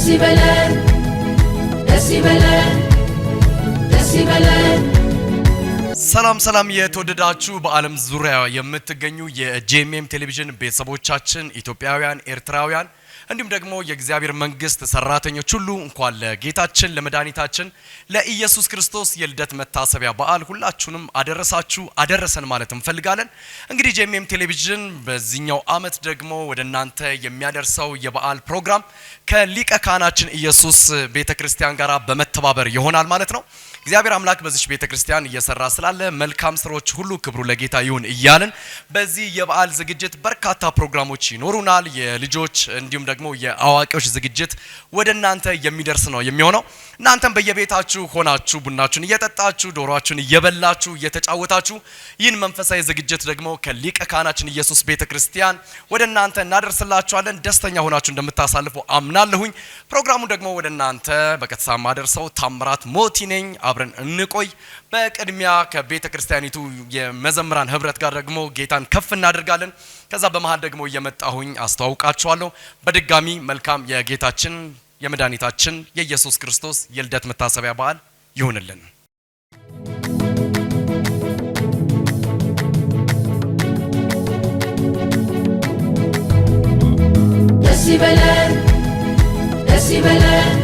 Decibelen, decibelen, decibelen. ሰላም የተወደዳችሁ በዓለም ዙሪያ የምትገኙ የጄኤምኤም ቴሌቪዥን ቤተሰቦቻችን ኢትዮጵያውያን ኤርትራውያን እንዲሁም ደግሞ የእግዚአብሔር መንግስት ሰራተኞች ሁሉ እንኳን ለጌታችን ለመድኃኒታችን ለኢየሱስ ክርስቶስ የልደት መታሰቢያ በዓል ሁላችሁንም አደረሰን ማለት እንፈልጋለን። እንግዲህ ጄኤምኤም ቴሌቪዥን በዚህኛው ዓመት ደግሞ ወደናንተ የሚያደርሰው የበዓል ፕሮግራም ከሊቀ ካህናችን ኢየሱስ ቤተክርስቲያን ጋራ በመተባበር ይሆናል ማለት ነው። እግዚአብሔር አምላክ በዚህ ቤተክርስቲያን እየሰራ ስላለ መልካም ስራዎች ሁሉ ክብሩ ለጌታ ይሁን እያልን በዚህ የበዓል ዝግጅት በርካታ ፕሮግራሞች ይኖሩናል። የልጆች እንዲሁም ደግሞ የአዋቂዎች ዝግጅት ወደናንተ የሚደርስ ነው የሚሆነው። እናንተም በየቤታችሁ ሆናችሁ ቡናችሁን እየጠጣችሁ ዶሮአችሁን እየበላችሁ እየተጫወታችሁ ይህን መንፈሳዊ ዝግጅት ደግሞ ከሊቀ ካህናችን ኢየሱስ ቤተክርስቲያን ወደናንተ እናደርስላችኋለን። ደስተኛ ሆናችሁ እንደምታሳልፉ አምናለሁኝ። ፕሮግራሙ ደግሞ ወደናንተ በቀጥታ ማደርሰው ታምራት ሞቲ ነኝ። አብረን እንቆይ። በቅድሚያ ከቤተክርስቲያኒቱ የመዘምራን ህብረት ጋር ደግሞ ጌታን ከፍ እናደርጋለን። ከዛ በመሃል ደግሞ እየመጣሁኝ አስተዋውቃችኋለሁ። በድጋሚ መልካም የጌታችን የመድኃኒታችን የኢየሱስ ክርስቶስ የልደት መታሰቢያ በዓል ይሁንልን። Decibelen, decibelen,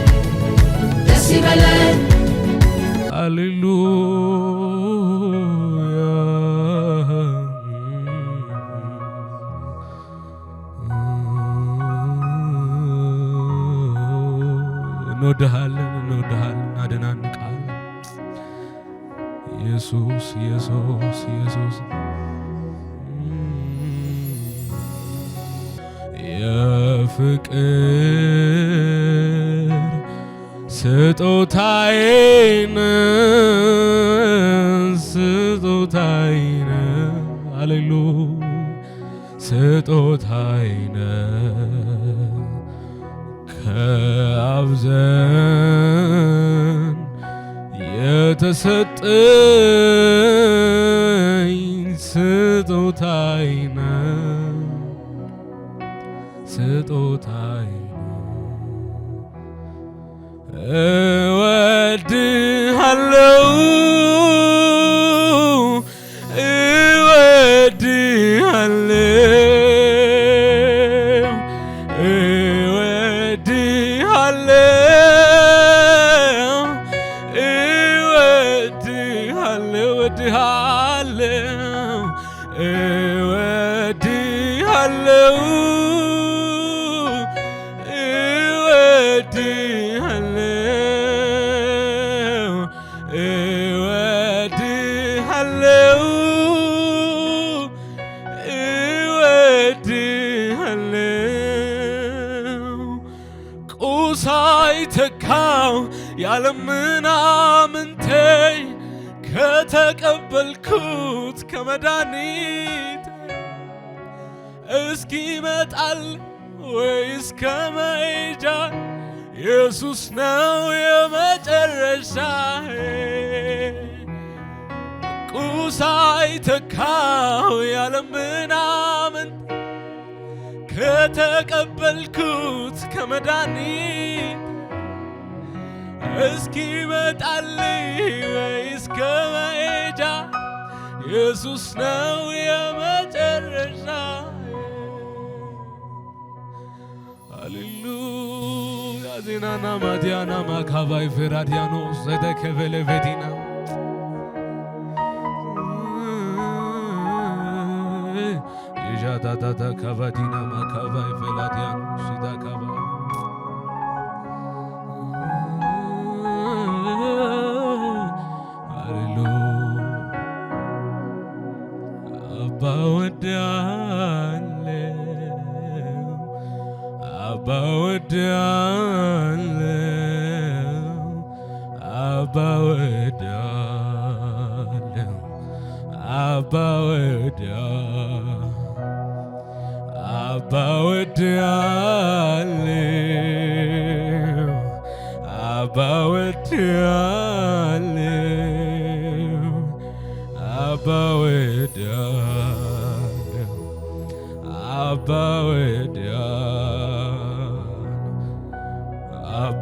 decibelen. Hallelujah. እንወድሃለን አደናንቃለን ኢየሱስ የፍቅር ስጦታዬን ሃሌሉያ ስጦታዬን ከአብ ዘንድ የተሰጠኝ ስጦታዬን እወድሃለሁ ሳይተካው ያለምናምንቴ ከተቀበልኩት ከመድኃኒት እስኪመጣል ወይስ ከመሄጃ ኢየሱስ ነው የመጨረሻዬ። ሳይተካው ያለምናምንቴ ከተቀበልኩት ከመድኃኒት እስኪመጣልኝ ወይስ ከመሄጃ ኢየሱስ ነው የመጨረሻ። ሃሌሉያ ዜናና ማዲያና ማካባይ ፈራዲያኖ ዘደከበለ ቬዲና ዳዳዳ ካቫዲና ማካቫይ ቬላዲያን ሲዳካባ ሃሌሉያ አባ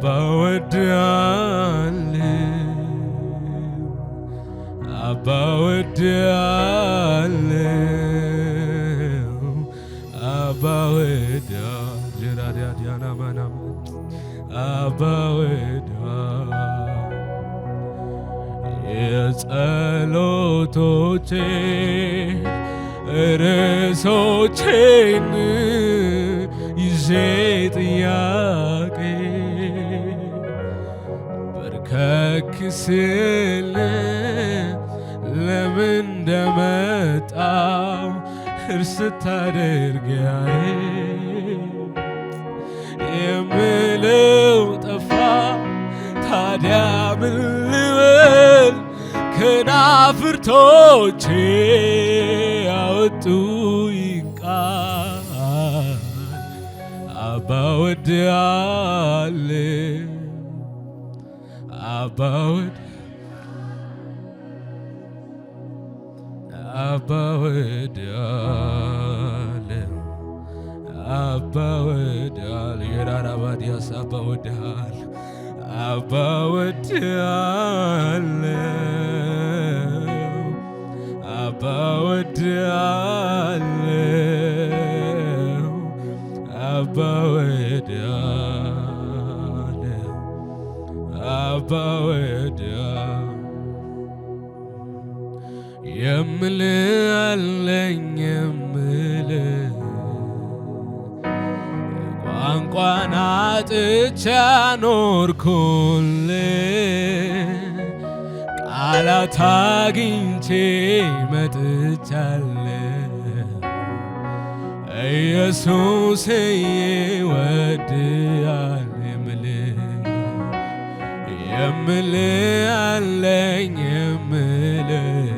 Abba ወድሃለሁ Abba ወድሃለሁ Abba ወድሃለሁ ጅራዲያና ማናም Abba ወድሃለሁ የጸሎቶቼ ርዕሶቼን ይዤ ጥያቄ በርከክ ስል ለምን እንደመጣው እርስ ታደርጊያዬ የምለው ጠፋ ታዲያ ምን ልበል ከናፍርቶቼ ያወጡኝ ቃል አባ ወድሃለሁ አባ ወድሃለሁ አባ ወድሃለሁ የራራባዲያስ አባ ወድሃለሁ አባ ወድሃለሁ አባ ወድሃለሁ አባ ወድሃለሁ አባ ወድሃለሁ የምልህ አለኝ የምልህ ቋንቋን አጥቼ አኖርኩልህ ቃላት አግኝቼ መጥቻለሁ ኢየሱስዬ ወድሃለሁ የምልህ አለኝ የምልህ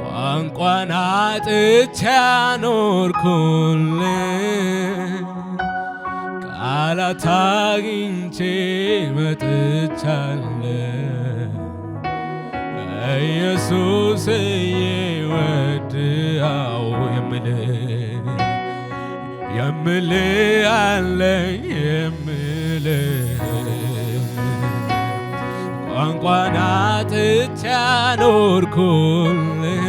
ቋንቋን አጥቼ አኖርኩልህ ቃላት አግኝቼ መጥቻለሁ ኢየሱስዬ ወድሃለሁ የምልህ አለኝ የምልህ ቋንቋን አጥቼ አኖርኩልህ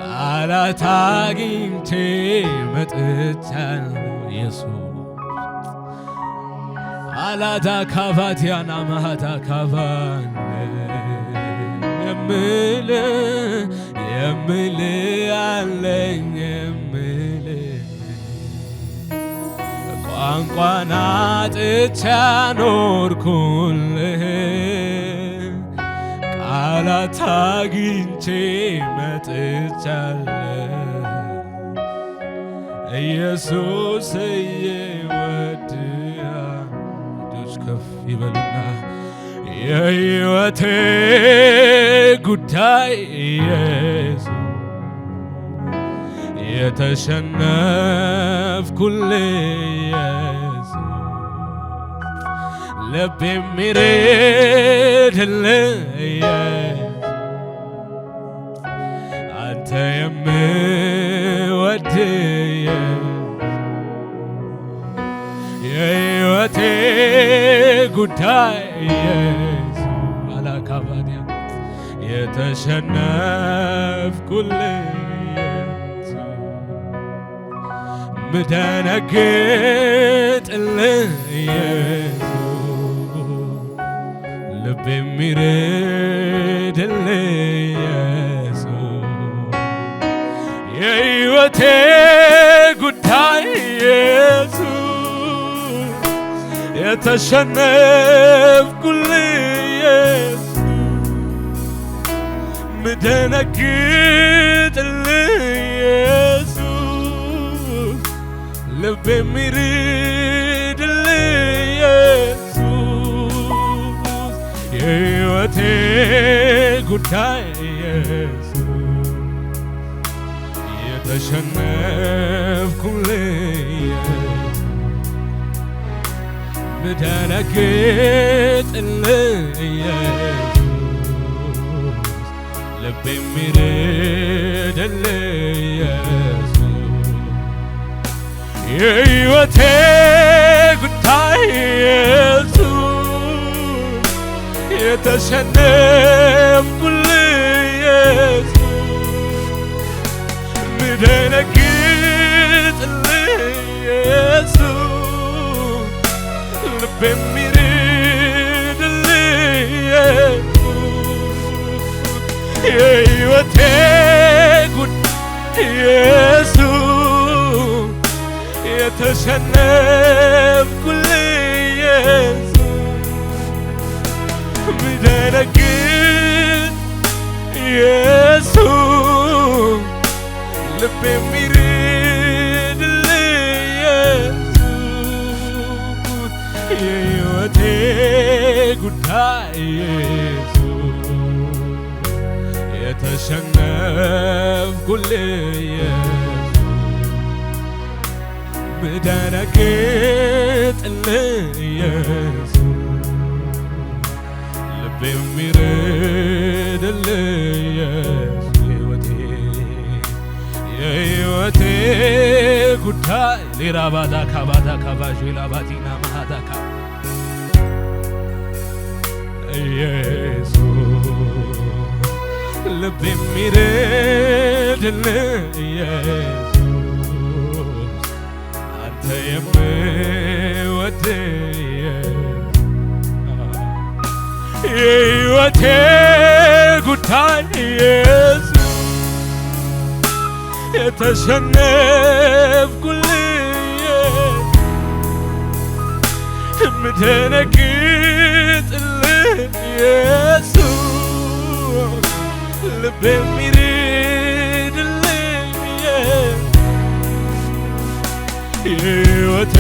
ቃላት አግኝቼ መጥቻለሁ ኢየሱስ አላዳ ካቫቲያና ማሃታ ካቫን የምልህ አለኝ የምልህ ቋንቋን አጥቼ አኖርኩልህ ቃላት አግኝቼ መጥቻለሁ ኢየሱስዬ ወድሃለሁ እጆች ከፍ ይበሉና የሕይወቴ ጉዳይ ኢየሱስ የተሸነፍኩልህ ኢየሱስ ልቤ የሚረድልህ ኢየሱስ አንተ የምወድህ የሕይወቴ ጉዳይ ኢየሱስ አላካባዲያ የተሸነፍኩልህ ምደነግጥልህ ኢየሱስ ልቤ የሚረድልህ ኢየሱስ የሕይወቴ ጉዳይ ኢየሱስ የተሸነፍኩልህ ኢየሱስ ምደነግጥልህ ኢየሱስ ልቤ የሚረድልህ ኢየሱስ የሕይወቴ ጉዳይ ኢየሱስ የተሸነፍኩልህ ኢየሱስ ምደነግጥልህ ኢየሱስ ልቤ የሚረድልህ ኢየሱስ የሕይወቴ የተሸነፍኩልህ ኢየሱስ ምደነግጥልህ ኢየሱስ ልቤ የሚርድልህ ኢየሱስ የሕይወቴ ጉዳይ ኢየሱስ የተሸነፍኩልህ ኢየሱስ ምደነግጥ ኢየሱስ ልቤ የሚርድልህ ኢየሱስ የሕይወቴ ጉዳይ ኢየሱስ የተሸነፍኩልህ ኢየሱስ ምደነግጥልህ ኢየሱስ ልቤ የሚርድልህ ኢየሱስ የሕይወቴ ጉዳይ ሊራባዳ ካባዳ ካባዥ ላባቲና ማሃዳካ ኢየሱስ ልቤ የሚርድልህ ኢየሱስ አንተ የምወድህ የሕይወቴ ጉዳይ ኢየሱስ የተሸነፍኩልህ የምደነግጥልህ ኢየሱስ ልቤ የሚርድልህ የሕይወቴ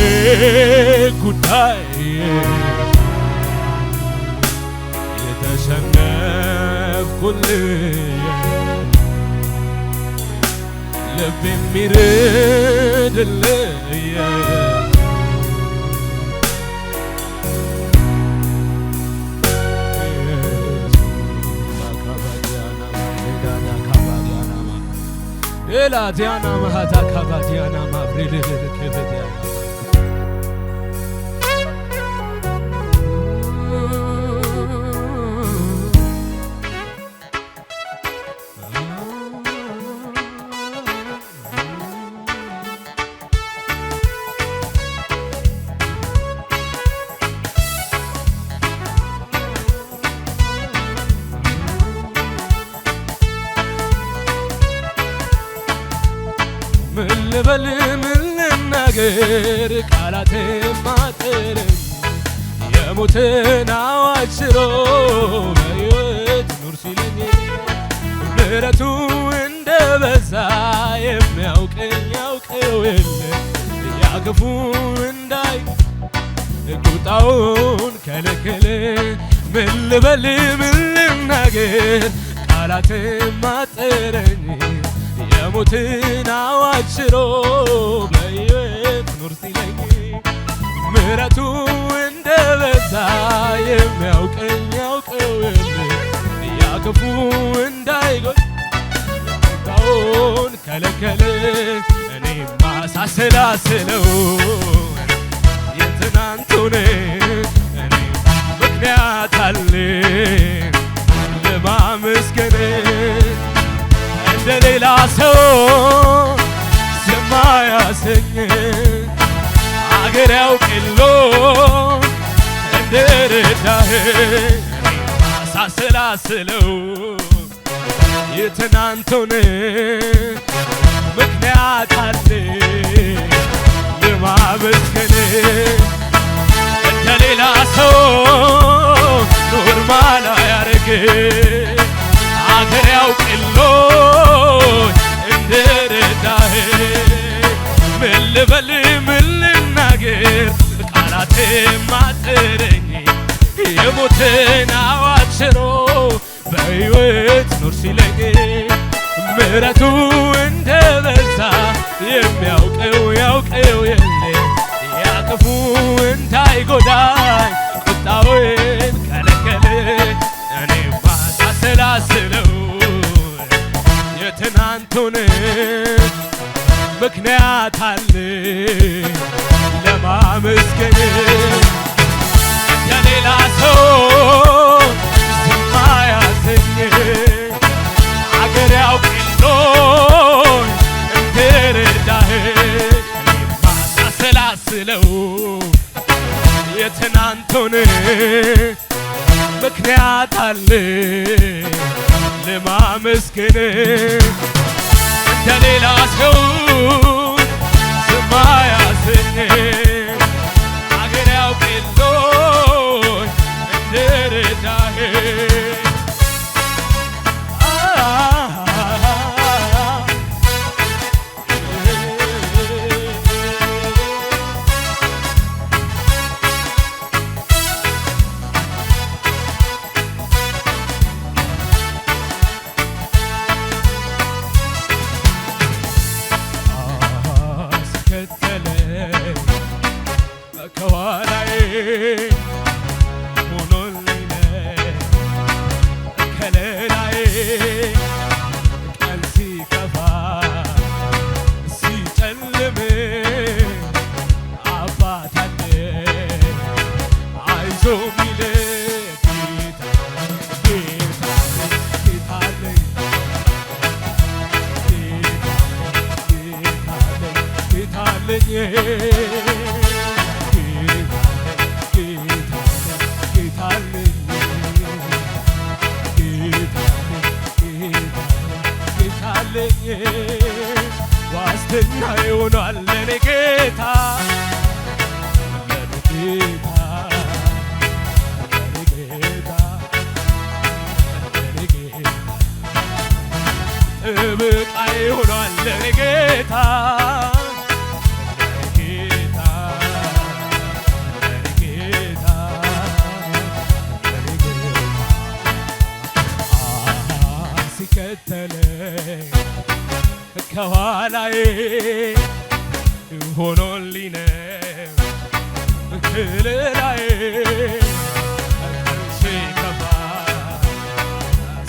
ጉዳይ የተሸነፍኩልህ ልቤ የሚርድልህ ኤላዲያና ማሃታ ካባዲያና ማብሪልል ከበዲያና ምን ልበል ምን ልናገር ቃላቴም አጥረኝ የሞትን አዋጅ ሽሮ በሕይወት ኑር ሲለኝ ምሕረቱ እንደ በዛ የሚያውቀኝ ያውቀው የለ ያክፉ እንዳይ ቁጣውን ከለከለ ምን ልበል ምን ልናገር ቃላቴም አጥረኝ የሞትን አዋጅ ሽሮ በሕይወት ኑር ሲለኝ ምሕረቱ እንደ በዛ የሚያውቀኝ ያውቀው የለ ያክፉ እንዳይጎድ ቁጣውን ከለከለ እኔማ ሳሰላስለው የትናንቱን እኔ ምክንያት አለኝ ለማመስገን እንደ ሌላ ሰው ዝም አያሰኝ አገር ያውቅሎ እንደረዳህ ሳሰላስለው የትናንቱን ምክንያት አለኝ ለማመስገን እንደ ሌላ ሰው ኖርማል አያረግ አገር ያውቅሎ እንደረዳህ ምን ልበል ምን ልናገር ቃላቴም አጥረኝ የሞትን አዋጅ ሽሮ በሕይወት ኑር ሲለኝ ምሕረቱ እንደ በዛ የሚያውቀው ያውቀው የለ ያክፉ እንዳይጎዳኝ ቁጣውን ከለከለ እኔማ ሳሰላስለው የትናንቱን ምክንያት አለኝ ለማመስገን የሌላ ሰው መጣልኝ ለማመስገን እንደሌላ ሰው ዝም አያሰኝ አገር ያውቅልኝ እንደረዳህ ዋስትና ይሆናል ለኔ ጌታ ጥበቃ ይሆናል ለኔ ጌታ ሲከተለኝ ከኋላዬ ሆኖልኝ ነው ከለላዬ ሲከፋ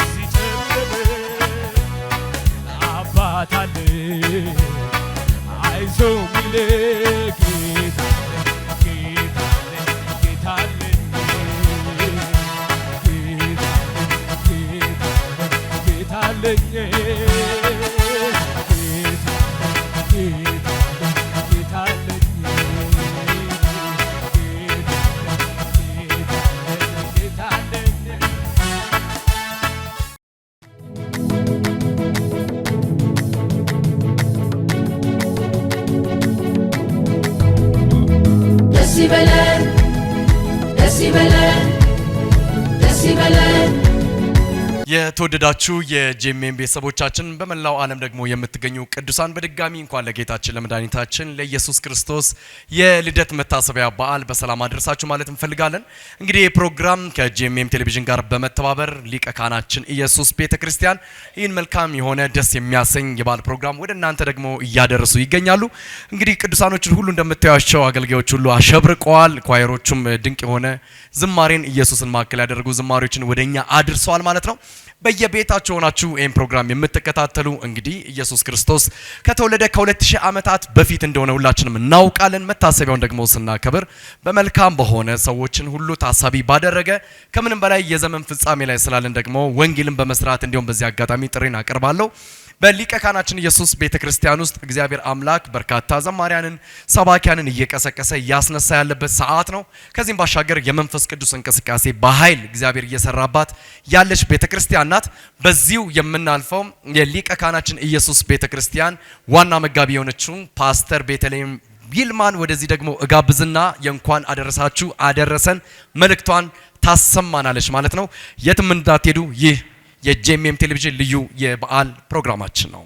ሲጨልም አባት አለ አይዞህ የሚል ጌታ አለኝ ጌታ አለኝ ደስ ይበለን ደስ ይበለን ደስ ይበለን። የተወደዳችሁ የጄኤምኤም ቤተሰቦቻችን በመላው ዓለም ደግሞ የምትገኙ ቅዱሳን በድጋሚ እንኳን ለጌታችን ለመድኃኒታችን ለኢየሱስ ክርስቶስ የልደት መታሰቢያ በዓል በሰላም አደረሳችሁ ማለት እንፈልጋለን። እንግዲህ የፕሮግራም ከጄኤምኤም ቴሌቪዥን ጋር በመተባበር ሊቀ ካህናችን ኢየሱስ ቤተክርስቲያን ይህን መልካም የሆነ ደስ የሚያሰኝ የበዓል ፕሮግራም ወደ እናንተ ደግሞ እያደረሱ ይገኛሉ። እንግዲህ ቅዱሳኖችን ሁሉ እንደምታዩቸው አገልጋዮች ሁሉ አሸብርቀዋል። ኳየሮቹም ድንቅ የሆነ ዝማሬን ኢየሱስን ማዕከል ያደረጉ ዝማሬዎችን ወደኛ አድርሰዋል ማለት ነው። በየቤታችሁ ሆናችሁ ይህን ፕሮግራም የምትከታተሉ እንግዲህ ኢየሱስ ክርስቶስ ከተወለደ ከ2000 ዓመታት በፊት እንደሆነ ሁላችንም እናውቃለን። መታሰቢያውን ደግሞ ስናከብር በመልካም በሆነ ሰዎችን ሁሉ ታሳቢ ባደረገ ከምንም በላይ የዘመን ፍጻሜ ላይ ስላለን ደግሞ ወንጌልን በመስራት እንዲሁም በዚህ አጋጣሚ ጥሪን አቀርባለሁ። በሊቀ ካህናችን ኢየሱስ ቤተክርስቲያን ውስጥ እግዚአብሔር አምላክ በርካታ ዘማሪያንን ሰባኪያንን እየቀሰቀሰ እያስነሳ ያለበት ሰዓት ነው። ከዚህም ባሻገር የመንፈስ ቅዱስ እንቅስቃሴ በኃይል እግዚአብሔር እየሰራባት ያለች ቤተክርስቲያን ናት። በዚሁ የምናልፈው የሊቀ ካህናችን ኢየሱስ ቤተክርስቲያን ዋና መጋቢ የሆነችው ፓስተር ቤተልሔም ይልማን ወደዚህ ደግሞ እጋብዝና የእንኳን አደረሳችሁ አደረሰን መልእክቷን ታሰማናለች ማለት ነው። የትም እንዳትሄዱ ይህ የጄኤምኤም ቴሌቪዥን ልዩ የበዓል ፕሮግራማችን ነው።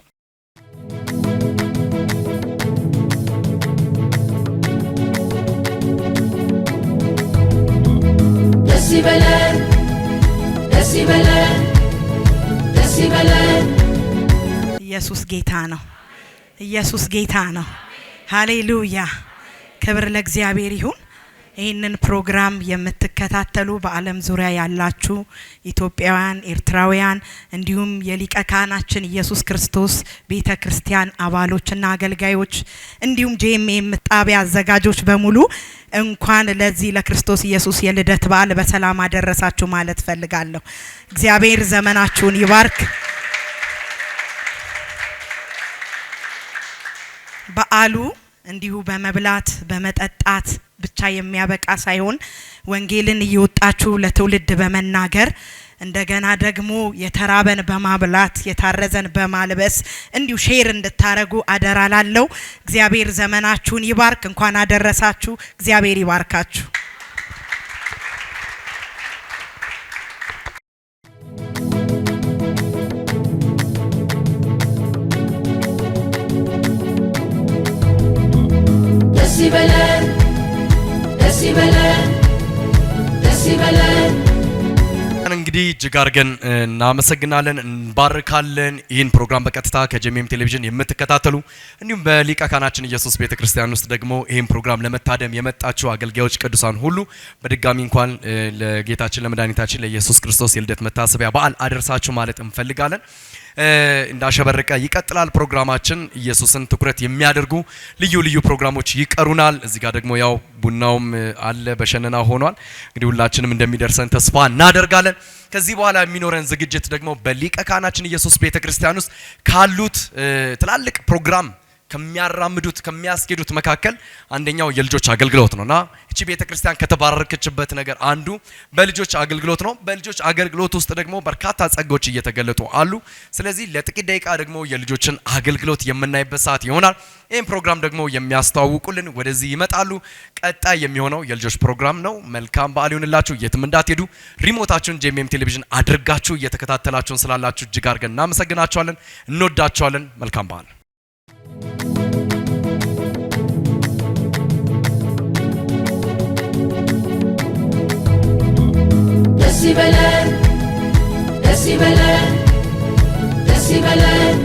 ደስ ይበለን ደስ ይበለን ደስ ይበለን። ኢየሱስ ጌታ ነው። ኢየሱስ ጌታ ነው። ሃሌሉያ! ክብር ለእግዚአብሔር ይሁን። ይህንን ፕሮግራም የምትከታተሉ በዓለም ዙሪያ ያላችሁ ኢትዮጵያውያን፣ ኤርትራውያን እንዲሁም የሊቀ ካህናችን ኢየሱስ ክርስቶስ ቤተክርስቲያን አባሎችና አገልጋዮች እንዲሁም ጄኤምኤም ጣቢያ አዘጋጆች በሙሉ እንኳን ለዚህ ለክርስቶስ ኢየሱስ የልደት በዓል በሰላም አደረሳችሁ ማለት ፈልጋለሁ። እግዚአብሔር ዘመናችሁን ይባርክ። በዓሉ እንዲሁ በመብላት በመጠጣት ብቻ የሚያበቃ ሳይሆን ወንጌልን እየወጣችሁ ለትውልድ በመናገር እንደገና ደግሞ የተራበን በማብላት የታረዘን በማልበስ እንዲሁ ሼር እንድታረጉ አደራ ላለው እግዚአብሔር ዘመናችሁን ይባርክ። እንኳን አደረሳችሁ። እግዚአብሔር ይባርካችሁ። ደስ ይበለን ደስ ይበለን ደስ ይበለን። እንግዲህ እጅግ አድርገን እናመሰግናለን፣ እንባርካለን። ይህን ፕሮግራም በቀጥታ ከጄኤምኤም ቴሌቪዥን የምትከታተሉ እንዲሁም በሊቀ ካህናችን ኢየሱስ ቤተክርስቲያን ውስጥ ደግሞ ይህን ፕሮግራም ለመታደም የመጣችሁ አገልጋዮች ቅዱሳን ሁሉ በድጋሚ እንኳን ለጌታችን ለመድኃኒታችን ለኢየሱስ ክርስቶስ የልደት መታሰቢያ በዓል አደረሳችሁ ማለት እንፈልጋለን። እንዳሸበረቀ ይቀጥላል ፕሮግራማችን። ኢየሱስን ትኩረት የሚያደርጉ ልዩ ልዩ ፕሮግራሞች ይቀሩናል። እዚህ ጋር ደግሞ ያው ቡናውም አለ በሸነና ሆኗል። እንግዲህ ሁላችንም እንደሚደርሰን ተስፋ እናደርጋለን። ከዚህ በኋላ የሚኖረን ዝግጅት ደግሞ በሊቀ ካህናችን ኢየሱስ ቤተክርስቲያን ውስጥ ካሉት ትላልቅ ፕሮግራም ከሚያራምዱት ከሚያስኬዱት መካከል አንደኛው የልጆች አገልግሎት ነውና እቺ ቤተክርስቲያን ከተባረከችበት ነገር አንዱ በልጆች አገልግሎት ነው። በልጆች አገልግሎት ውስጥ ደግሞ በርካታ ጸጋዎች እየተገለጡ አሉ። ስለዚህ ለጥቂት ደቂቃ ደግሞ የልጆችን አገልግሎት የምናይበት ሰዓት ይሆናል። ይህን ፕሮግራም ደግሞ የሚያስተዋውቁልን ወደዚህ ይመጣሉ። ቀጣይ የሚሆነው የልጆች ፕሮግራም ነው። መልካም በዓል ይሁንላችሁ። የትም እንዳትሄዱ ሪሞታችሁን ጄኤምኤም ቴሌቪዥን አድርጋችሁ እየተከታተላችሁን ስላላችሁ እጅግ አድርገን እናመሰግናችኋለን። እንወዳችኋለን። መልካም በዓል። ደስ ይበለን ደስ ይበለን ደስ ይበለን።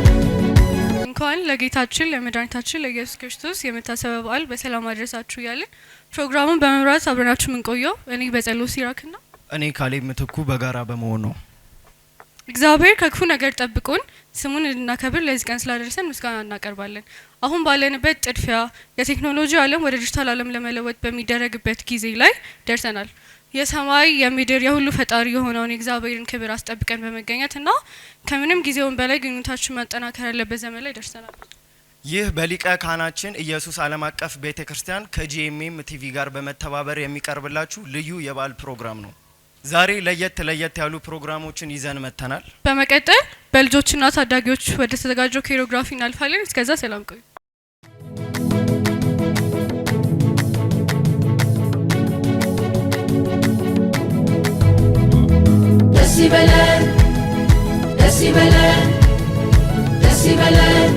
እንኳን ለጌታችን ለመድኃኒታችን ለኢየሱስ ክርስቶስ የመታሰቢያ በዓል በሰላም አድረሳችሁ እያልን ፕሮግራሙን በመምራት አብረናችሁ የምንቆየው እኔ በጸሎት ሲራክና እኔ ካሌብ ምትኩ በጋራ በመሆን ነው። እግዚአብሔር ከክፉ ነገር ጠብቆን ስሙን እንድናከብር ለዚህ ቀን ስላደረሰን ምስጋና እናቀርባለን። አሁን ባለንበት ጥድፊያ የቴክኖሎጂ ዓለም ወደ ዲጂታል ዓለም ለመለወጥ በሚደረግበት ጊዜ ላይ ደርሰናል። የሰማይ የምድር የሁሉ ፈጣሪ የሆነውን የእግዚአብሔርን ክብር አስጠብቀን በመገኘትና ከምንም ጊዜውን በላይ ግንኙነታችን ማጠናከር ያለበት ዘመን ላይ ደርሰናል። ይህ በሊቀ ካህናችን ኢየሱስ ዓለም አቀፍ ቤተክርስቲያን ከጄኤምኤም ቲቪ ጋር በመተባበር የሚቀርብላችሁ ልዩ የበዓል ፕሮግራም ነው። ዛሬ ለየት ያሉ ፕሮግራሞችን ይዘን መተናል። በመቀጠል በልጆችና ታዳጊዎች ወደ ተዘጋጀው ኮሪዮግራፊ እናልፋለን። እስከዛ ሰላም ቆዩ። ደስ ይበለን ደስ ይበለን ደስ ይበለን።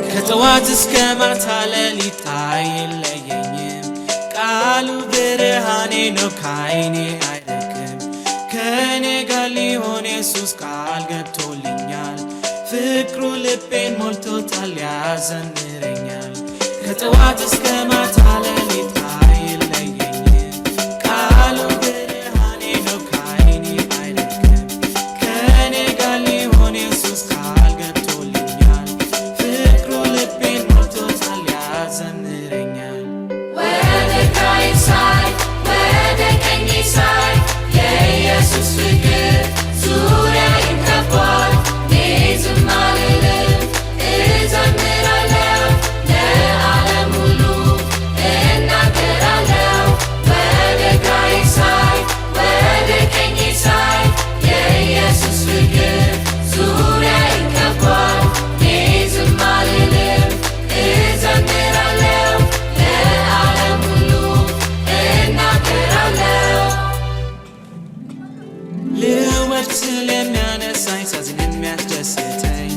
ከጠዋት እስከ ማታ ሌሊት አይለየኝም። ቃሉ ብርሃኔ ነው ከዓይኔ አይርቅም። ከእኔ ጋር ሊሆን ኢየሱስ ቃል ገብቶልኛል። ፍቅሩ ልቤን ሞልቶታል ያዘምረኛል። ከጠዋት እስከ ማታ ሌሊት አይለየኝም። ቃሉ ብርሃኔ ነው ከዓይኔ አይርቅም። ከእኔ ጋር ሊሆን ኢየሱስ ቃል ገብቶልኛል። ፍቅሩ ልቤን ሞልቶታል ያዘምረኛል። ወደ ግራዬ ሳይ ወደ ቀኜ ሳይ የኢየሱስ ፍቅር ዙሪያዬን ከቧል። እኔ ዝም አልልም እዘምራለሁ ለዓለም ሁሉ እናገራለሁ። ወደ ግራዬ ሳይ ወደ ቀኜ ሳይ የኢየሱስ ፍቅር ዙሪያዬን ከቧል። እኔ ዝም አልልም እዘምራለሁ ለዓለም ሁሉ እናገራለሁ። ልወድ ስለሚያነሳኝ ሳዝን የሚያስደስተኝ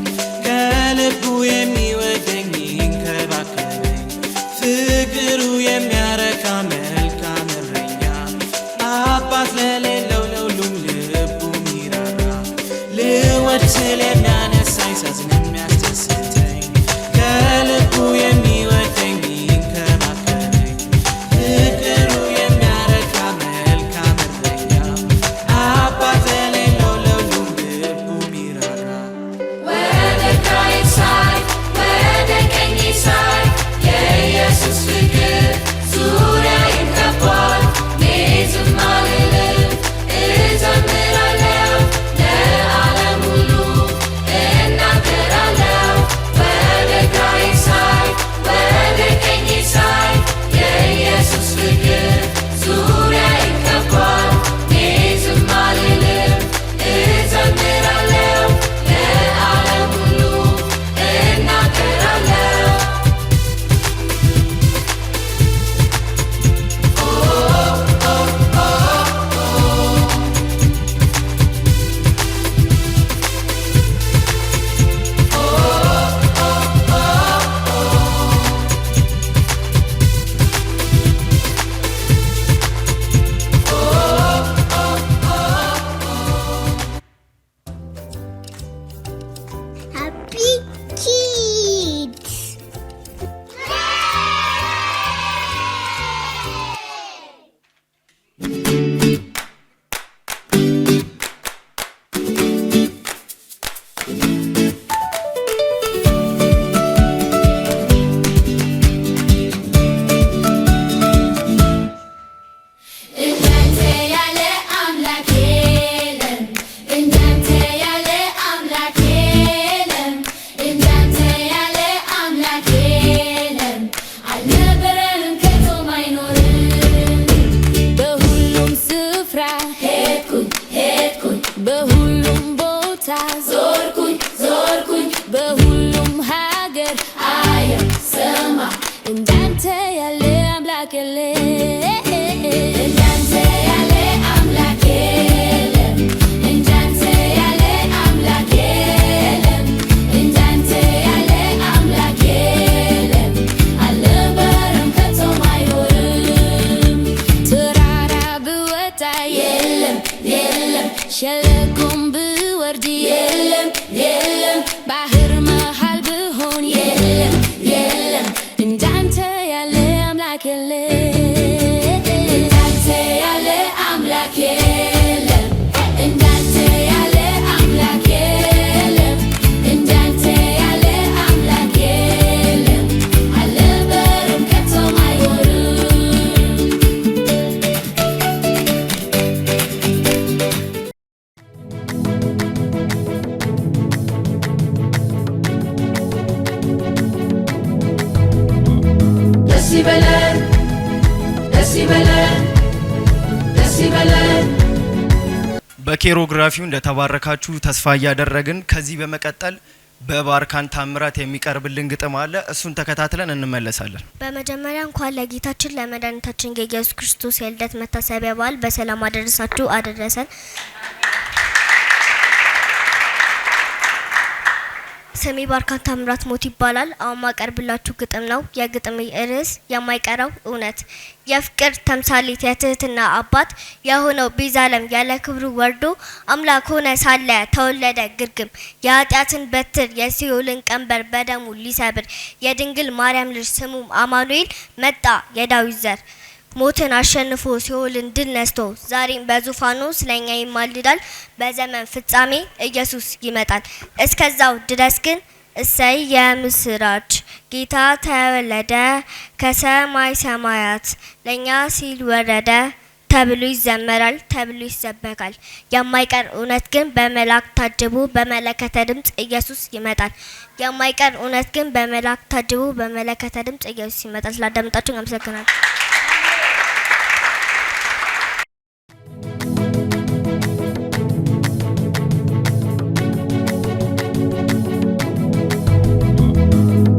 ከልቡ የሚወደኝ የሚንከባከበኝ ፍቅሩ የሚያረካ መልካም እረኛ አባት ለሌለው ለሁሉም ልቡ ሚራራ። ልወድ ስለሚያነሳኝ ሳዝን የሚያስደስተኝ ከልቡ የሚወደኝ የሚንከባከበኝ ፍቅሩ የሚያረካ መልካም እረኛ አባት ለሌለው ለሁሉም ልቡ ሚራራ። ወደ ግራዬ ሳይ ወደ ቀኜ ሳይ የኢየሱስ ፍቅር ዙሪያዬን ከቧል። እኔ ዝም አልልም እዘምራለሁ ዞርኩኝ ዞርኩኝ በሁሉም ሀገር አየሁ ሰማ እንዳንተ ያለ አምላክ የለም እንዳንተ ያለ አምላክ የለም እንዳንተ ያለ አምላክ የለም እንዳንተ ያለ አምላክ የለም አልነበረም ከቶም አይኖርም ተራራ ብወጣ የለም የለም ሸለቆም ብወርድ የለም የለም ባህር መሃል ብሆን የለም የለም እንዳንተ ያለ አምላክ የለም እንዳንተ ያለ አምላክ የለም እንዳንተ ያለ አምላክ የለም እንዳንተ ያለ አምላክ የለም አልነበረም ከቶም አይኖርም ደስ ይበለን ደስ ይበለን ደስ ይበለን በኬሮግራፊው እንደተባረካችሁ ተስፋ እያደረግን ከዚህ በመቀጠል በባርካን ታምራት የሚቀርብልን ግጥም አለ። እሱን ተከታትለን እንመለሳለን። በመጀመሪያ እንኳን ለጌታችን ለመድኃኒታችን የኢየሱስ ክርስቶስ የልደት መታሰቢያ በዓል በሰላም አደረሳችሁ አደረሰን። ስሜ ባርካን ታምራት ሞት ይባላል። አሁን ማቀርብላችሁ ግጥም ነው። የግጥም ርዕስ የማይቀረው እውነት። የፍቅር ተምሳሌት የትህትና አባት የሆነው ቤዛ ዓለም ያለ ክብሩ ወርዶ አምላክ ሆነ ሳለ ተወለደ ግርግም የኃጢአትን በትር የሲኦልን ቀንበር በደሙ ሊሰብር የድንግል ማርያም ልጅ ስሙም አማኑኤል መጣ የዳዊት ዘር ሞትን አሸንፎ ሲኦልን ድል ነስቶ ዛሬም በዙፋኑ ስለኛ ይማልዳል። በዘመን ፍጻሜ ኢየሱስ ይመጣል። እስከዛው ድረስ ግን እሰይ የምስራች ጌታ ተወለደ ከሰማይ ሰማያት ለኛ ሲል ወረደ ተብሎ ይዘመራል ተብሎ ይሰበካል። የማይቀር እውነት ግን በመላእክት ታጅቦ በመለከተ ድምጽ ኢየሱስ ይመጣል። የማይቀር እውነት ግን በመላእክት ታጅቦ በመለከተ ድምጽ ኢየሱስ ይመጣል። ስላዳመጣችሁ አመሰግናለሁ።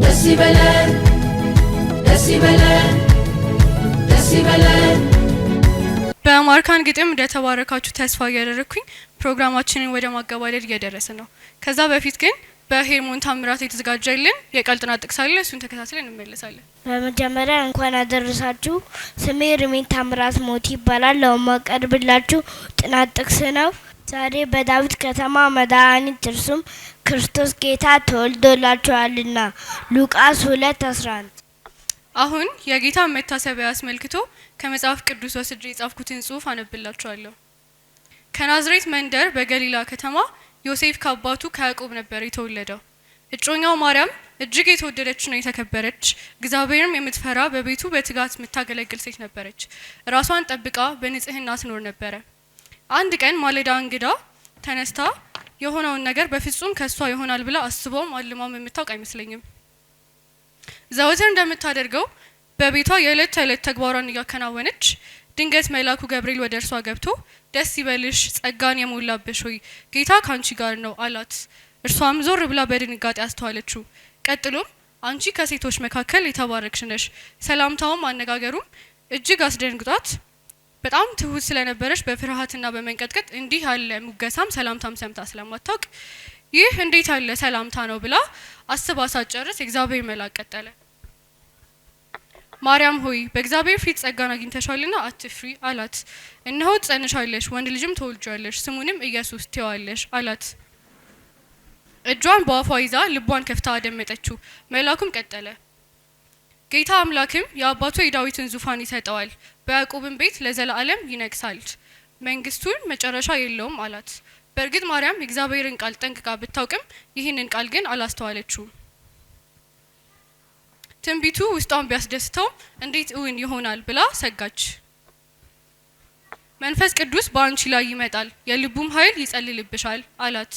ደስ ይበለን ደስ ይበለን ደስ ይበለን በማርካን ግጥም እንደተባረካችሁ ተስፋ እያደረኩኝ ፕሮግራማችንን ወደ ማገባደድ እየደረሰ ነው። ከዛ በፊት ግን በሄርሞን ታምራት የተዘጋጀልን የቃል ጥናት ጥቅስ አለ። እሱን ተከታትለን እንመለሳለን። በመጀመሪያ እንኳን አደረሳችሁ። ስሜ ርሜን ታምራት ሞት ይባላል። ለማቀርብላችሁ ጥናት ጥቅስ ነው። ዛሬ በዳዊት ከተማ መድኃኒት እርሱም ክርስቶስ ጌታ ተወልዶላችኋልና ሉቃስ 2:11። አሁን የጌታ መታሰቢያ አስመልክቶ ከመጽሐፍ ቅዱስ ወስጄ የጻፍኩትን ጽሑፍ አነብላችኋለሁ። ከናዝሬት መንደር በገሊላ ከተማ ዮሴፍ ከአባቱ ከያዕቆብ ነበር የተወለደው። እጮኛው ማርያም እጅግ የተወደደችና የተከበረች እግዚአብሔርም የምትፈራ በቤቱ በትጋት የምታገለግል ሴት ነበረች። ራሷን ጠብቃ በንጽህና ትኖር ነበረ። አንድ ቀን ማለዳ እንግዳ ተነስታ የሆነውን ነገር በፍጹም ከሷ ይሆናል ብላ አስቦም አልማም የምታውቅ አይመስለኝም። ዘወትር እንደምታደርገው በቤቷ የዕለት ተዕለት ተግባሯን እያከናወነች ድንገት መልአኩ ገብርኤል ወደ እርሷ ገብቶ ደስ ይበልሽ ጸጋን የሞላብሽ ሆይ ጌታ ካንቺ ጋር ነው አላት። እርሷም ዞር ብላ በድንጋጤ አስተዋለችው። ቀጥሎም አንቺ ከሴቶች መካከል የተባረክሽ ነሽ። ሰላምታውም አነጋገሩም እጅግ አስደንግጧት በጣም ትሁት ስለነበረች በፍርሃትና በመንቀጥቀጥ እንዲህ ያለ ሙገሳም ሰላምታም ሰምታ ስለማታውቅ ይህ እንዴት ያለ ሰላምታ ነው ብላ አስባ ሳትጨርስ የእግዚአብሔር መልአክ ቀጠለ። ማርያም ሆይ በእግዚአብሔር ፊት ጸጋን አግኝተሻልና አትፍሪ አላት። እነሆ ትጸንሻለሽ፣ ወንድ ልጅም ትወልጃለሽ፣ ስሙንም ኢየሱስ ትይዋለሽ አላት። እጇን በአፏ ይዛ ልቧን ከፍታ አደመጠችው። መልአኩም ቀጠለ፣ ጌታ አምላክም የአባቱ የዳዊትን ዙፋን ይሰጠዋል፣ በያዕቆብም ቤት ለዘላለም ይነግሳል፣ መንግስቱን መጨረሻ የለውም አላት። በእርግጥ ማርያም የእግዚአብሔርን ቃል ጠንቅቃ ብታውቅም ይህንን ቃል ግን አላስተዋለችውም። ትንቢቱ ውስጧን ቢያስደስተው እንዴት እውን ይሆናል ብላ ሰጋች። መንፈስ ቅዱስ በአንቺ ላይ ይመጣል፣ የልቡም ኃይል ይጸልልብሻል አላት።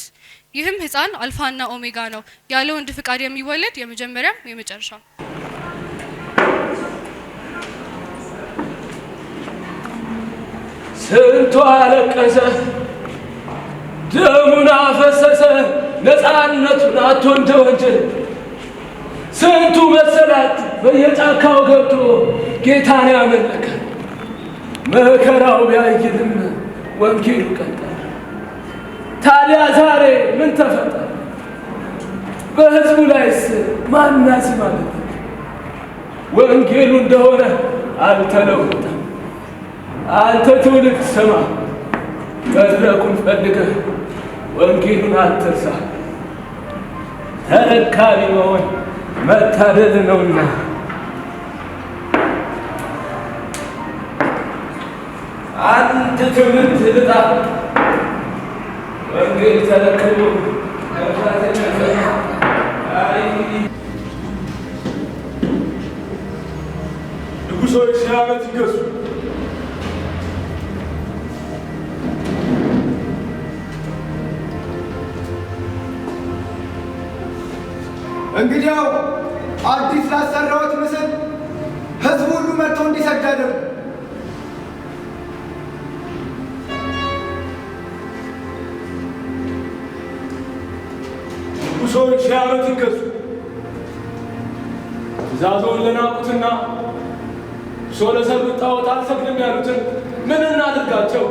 ይህም ሕፃን አልፋና ኦሜጋ ነው፣ ያለ ወንድ ፍቃድ የሚወለድ የመጀመሪያም የመጨረሻ። ስንቱ አለቀሰ ደሙን አፈሰሰ ነፃነቱን አጥቶ እንደ ወንጀል። ስንቱ መሰላችሁ በየጫካው ገብቶ ጌታን ያመለከ። መከራው ቢያይልም ወንጌሉ ቀጠለ። ታዲያ ዛሬ ምን ተፈጠረ? በህዝቡ ላይስ ማን ያስማማል? ወንጌሉ እንደሆነ አልተለወጠም። አንተ ትውልድ ስማ፣ መድረኩን ፈልገህ ወንጌሉን አትርሳ። ተረካቢ መሆን መታደል ነውና። አንድ ትውልድ ልጣ ወንጌል ተረክቦ ንጉሶች 20 ዓመት ይገዙ። እንግዲያው አዲስ ላሰራሁት ምስል ህዝቡ ሁሉ መጥቶ እንዲሰግድ አድርጉ። ንጉሶች 20 ዓመት ይገዙ። ትእዛዙን ለናቁትና እርሶ ለሰሩት ጣዖት አልሰግድም ያሉትን ምን እናድርጋቸው?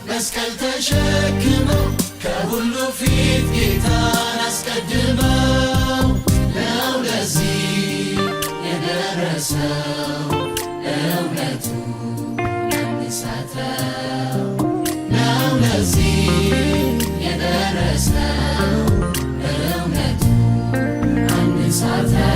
መስቀል ተሸክመው ከሁሉ ፊት ጌታን አስቀድመው ነው ለዚህ የደረሰው እውነቱ ያንሳተው ነው ለዚህ የደረሰው እውነቱ ያንሳተው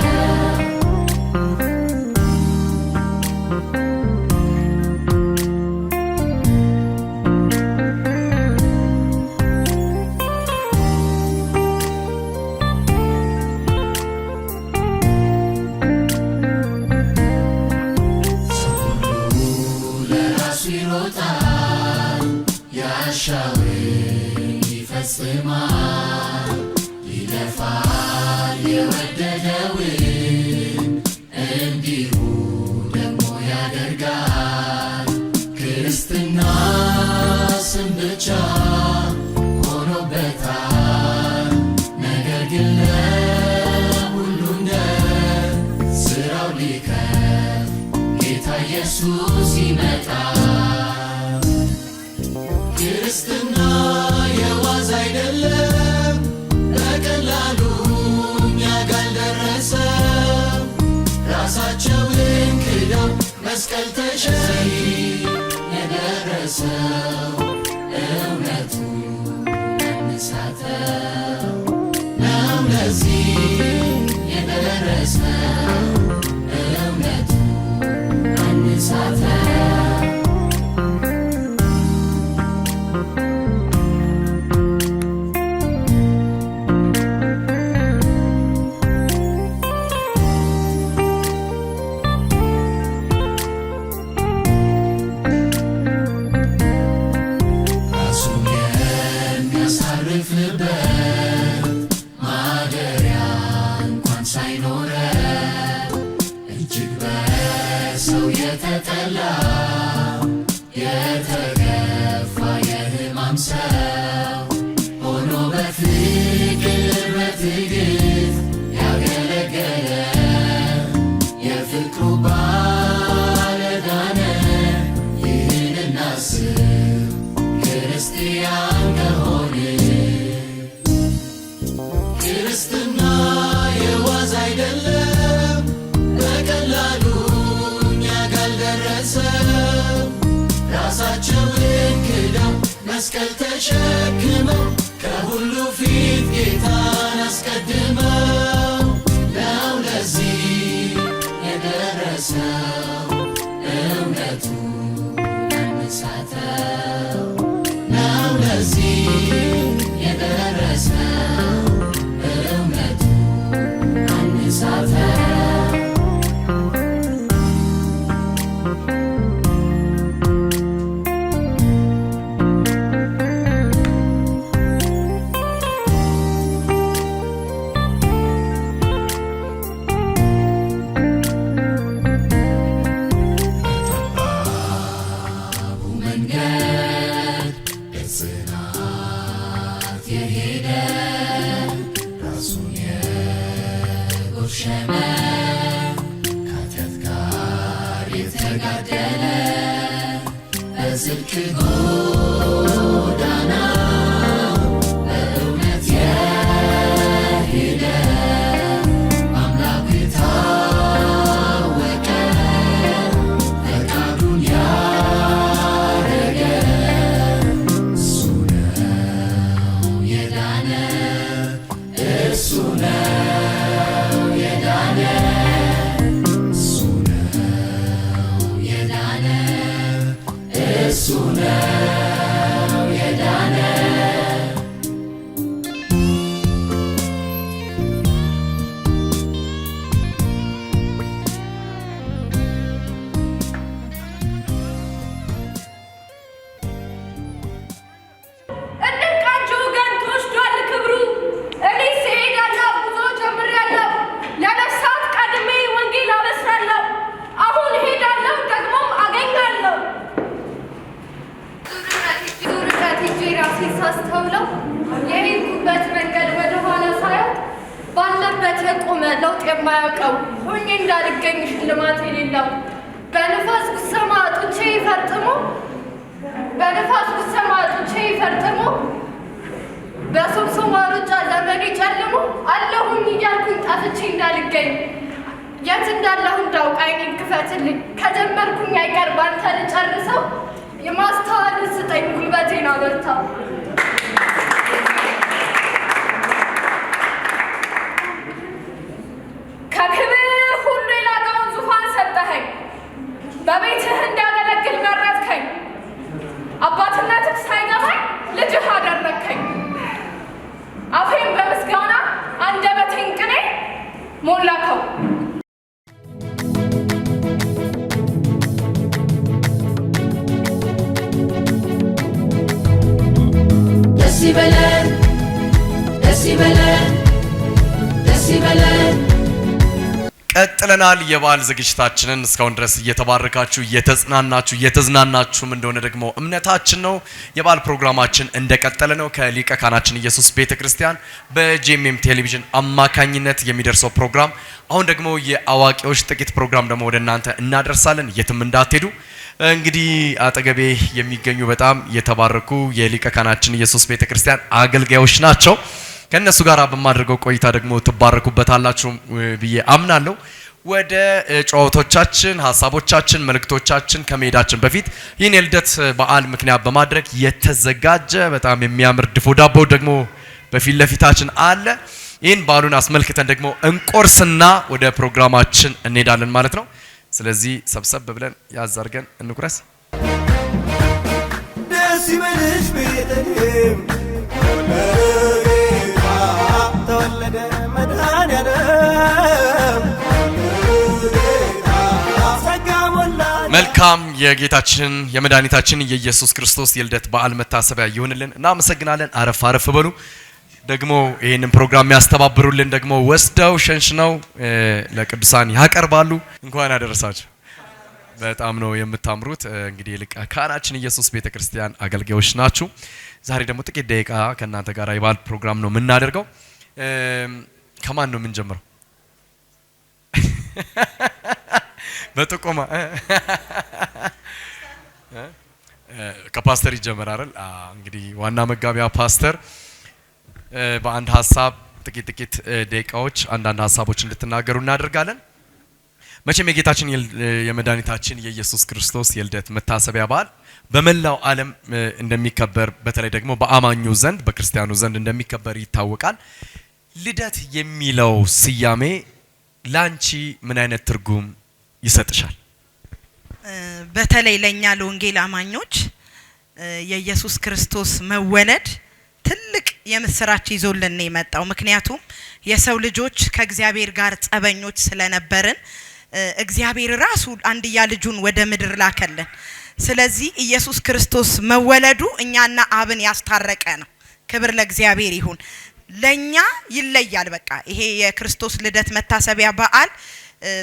ይፈጽማል ይለፋል የወደደውን እንዲሁ ደግሞ ያደርጋል። ክርስትና ስም ብቻ ሆኖበታል። ነገር ግን ለሁሉ እንደ ስራው ሊከፍ ጌታ ኢየሱስ ይመጣል። ክርስትና የዋዝ አይደለም፣ በቀላሉ እኛ ጋር ደረሰ። ራሳቸውን ክደው መስቀል ተሸክመው የደረሰው እውነቱ ያንሳተው ነው ለዚህ የደረሰው እውነቱ ያንሳተው የተጠላ የተገፋ የሕማም ሰው ሆኖ በፍቅር በትዕግስት ያገለገለ የፍቅሩ ባለዕዳ ነን። ይህን እናስብ ክርስቲያን ከሆንን ክርስትና የዋዛ አይደለም በቀላሉ እኛ ጋር ደረሰ ራሳቸውን ክደው መስቀል ተሸክመው ከሁሉ ፊት ጌታን አስቀድመው ነው ለዚህ የደረሰው እውነቱ አንሳተው ነው ለዚህ የደረሰው እውነቱ አንሳተው በጽድቅ ጎዳና በእውነት የሄደ አምላኩ የታወቀ ፈቃዱን ያረገ እሱ ነው የዳነ እሱ ነው የዳነ እሱ ነው የዳነ እሱ ነው የዳነ ሳስተውለው የሄድኩበት መንገድ ወደ ኋላ ሳየው ባለበት የቆመ ለውጥ የማያውቀው ሆኜ እንዳልገኝ ሽልማት የሌለው በንፋስ ጉሰማ ጡቼ ፈርጥሞ በሶብሶማ ሩጫ ዘመኔ ጨልሞ አለሁኝ እያልኩኝ ጠፍቼ እንዳልገኝ የት እንዳለሁ እንዳውቅ ዓይኔን ክፈትልኝ ከጀመርኩኝ አይቀር ባንተ ልጨርሰው የማስተዋልን ስጠኝ ጉልበቴን አበርታው ከክብር ሁሉ የላቀውን ዙፋን ሰጠኸኝ በቤትህ እንዳገለግል መረጥከኝ አባትነትህ ሳይገባኝ ልጅህ አደረግከኝ አፌን በምስጋና አንደበቴን ቅኔ ሞላከው ደስ ይበለን ደስ ይበለን ደስ ይበለን ቀጥለናል የበዓል ዝግጅታችንን እስካሁን ድረስ እየተባረካችሁ እየተጽናናችሁ እየተዝናናችሁም እንደሆነ ደግሞ እምነታችን ነው። የበዓል ፕሮግራማችን እንደቀጠለ ነው። ከሊቀ ካህናችን ኢየሱስ ቤተክርስቲያን በጄኤምኤም ቴሌቪዥን አማካኝነት የሚደርሰው ፕሮግራም አሁን ደግሞ የአዋቂዎች ጥቂት ፕሮግራም ደግሞ ወደ እናንተ እናደርሳለን። የትም እንዳትሄዱ። እንግዲህ አጠገቤ የሚገኙ በጣም የተባረኩ የሊቀ ካህናችን ኢየሱስ ቤተክርስቲያን አገልጋዮች ናቸው። ከነሱ ጋር በማድረገው ቆይታ ደግሞ ትባረኩበታላችሁ ብዬ አምናለሁ። ወደ ጨዋታዎቻችን፣ ሀሳቦቻችን፣ መልእክቶቻችን ከመሄዳችን በፊት ይህን የልደት በዓል ምክንያት በማድረግ የተዘጋጀ በጣም የሚያምር ድፎ ዳቦ ደግሞ በፊት ለፊታችን አለ። ይህን በዓሉን አስመልክተን ደግሞ እንቆርስና ወደ ፕሮግራማችን እንሄዳለን ማለት ነው። ስለዚህ ሰብሰብ ብለን ያዝ አድርገን እንቁረስ። ደስ ይበልሽ ቤተልሔም ተወለደ መድኃኔዓለም መልካም የጌታችን የመድኃኒታችን የኢየሱስ ክርስቶስ የልደት በዓል መታሰቢያ ይሁንልን። እናመሰግናለን። አረፍ አረፍ በሉ። ደግሞ ይህንን ፕሮግራም የሚያስተባብሩልን ደግሞ ወስደው ሸንሽነው ለቅዱሳን ያቀርባሉ። እንኳን አደረሳችሁ። በጣም ነው የምታምሩት። እንግዲህ ሊቀ ካህናችን ኢየሱስ ቤተክርስቲያን አገልጋዮች ናችሁ። ዛሬ ደግሞ ጥቂት ደቂቃ ከእናንተ ጋር የበዓል ፕሮግራም ነው የምናደርገው። ከማን ነው የምንጀምረው? በጥቆማ ከፓስተር ይጀምራል። እንግዲህ ዋና መጋቢያ ፓስተር በአንድ ሀሳብ ጥቂት ደቂቃዎች አንዳንድ ሀሳቦች እንድትናገሩ እናደርጋለን። መቼም የጌታችን የመድኃኒታችን የኢየሱስ ክርስቶስ የልደት መታሰቢያ በዓል በመላው ዓለም እንደሚከበር በተለይ ደግሞ በአማኙ ዘንድ በክርስቲያኑ ዘንድ እንደሚከበር ይታወቃል። ልደት የሚለው ስያሜ ላንቺ ምን አይነት ትርጉም ይሰጥሻል? በተለይ ለኛ ለወንጌል አማኞች የኢየሱስ ክርስቶስ መወለድ ትልቅ የምስራች ይዞልን ነው የመጣው። ምክንያቱም የሰው ልጆች ከእግዚአብሔር ጋር ጸበኞች ስለነበርን እግዚአብሔር ራሱ አንድያ ልጁን ወደ ምድር ላከልን። ስለዚህ ኢየሱስ ክርስቶስ መወለዱ እኛና አብን ያስታረቀ ነው። ክብር ለእግዚአብሔር ይሁን። ለኛ ይለያል። በቃ ይሄ የክርስቶስ ልደት መታሰቢያ በዓል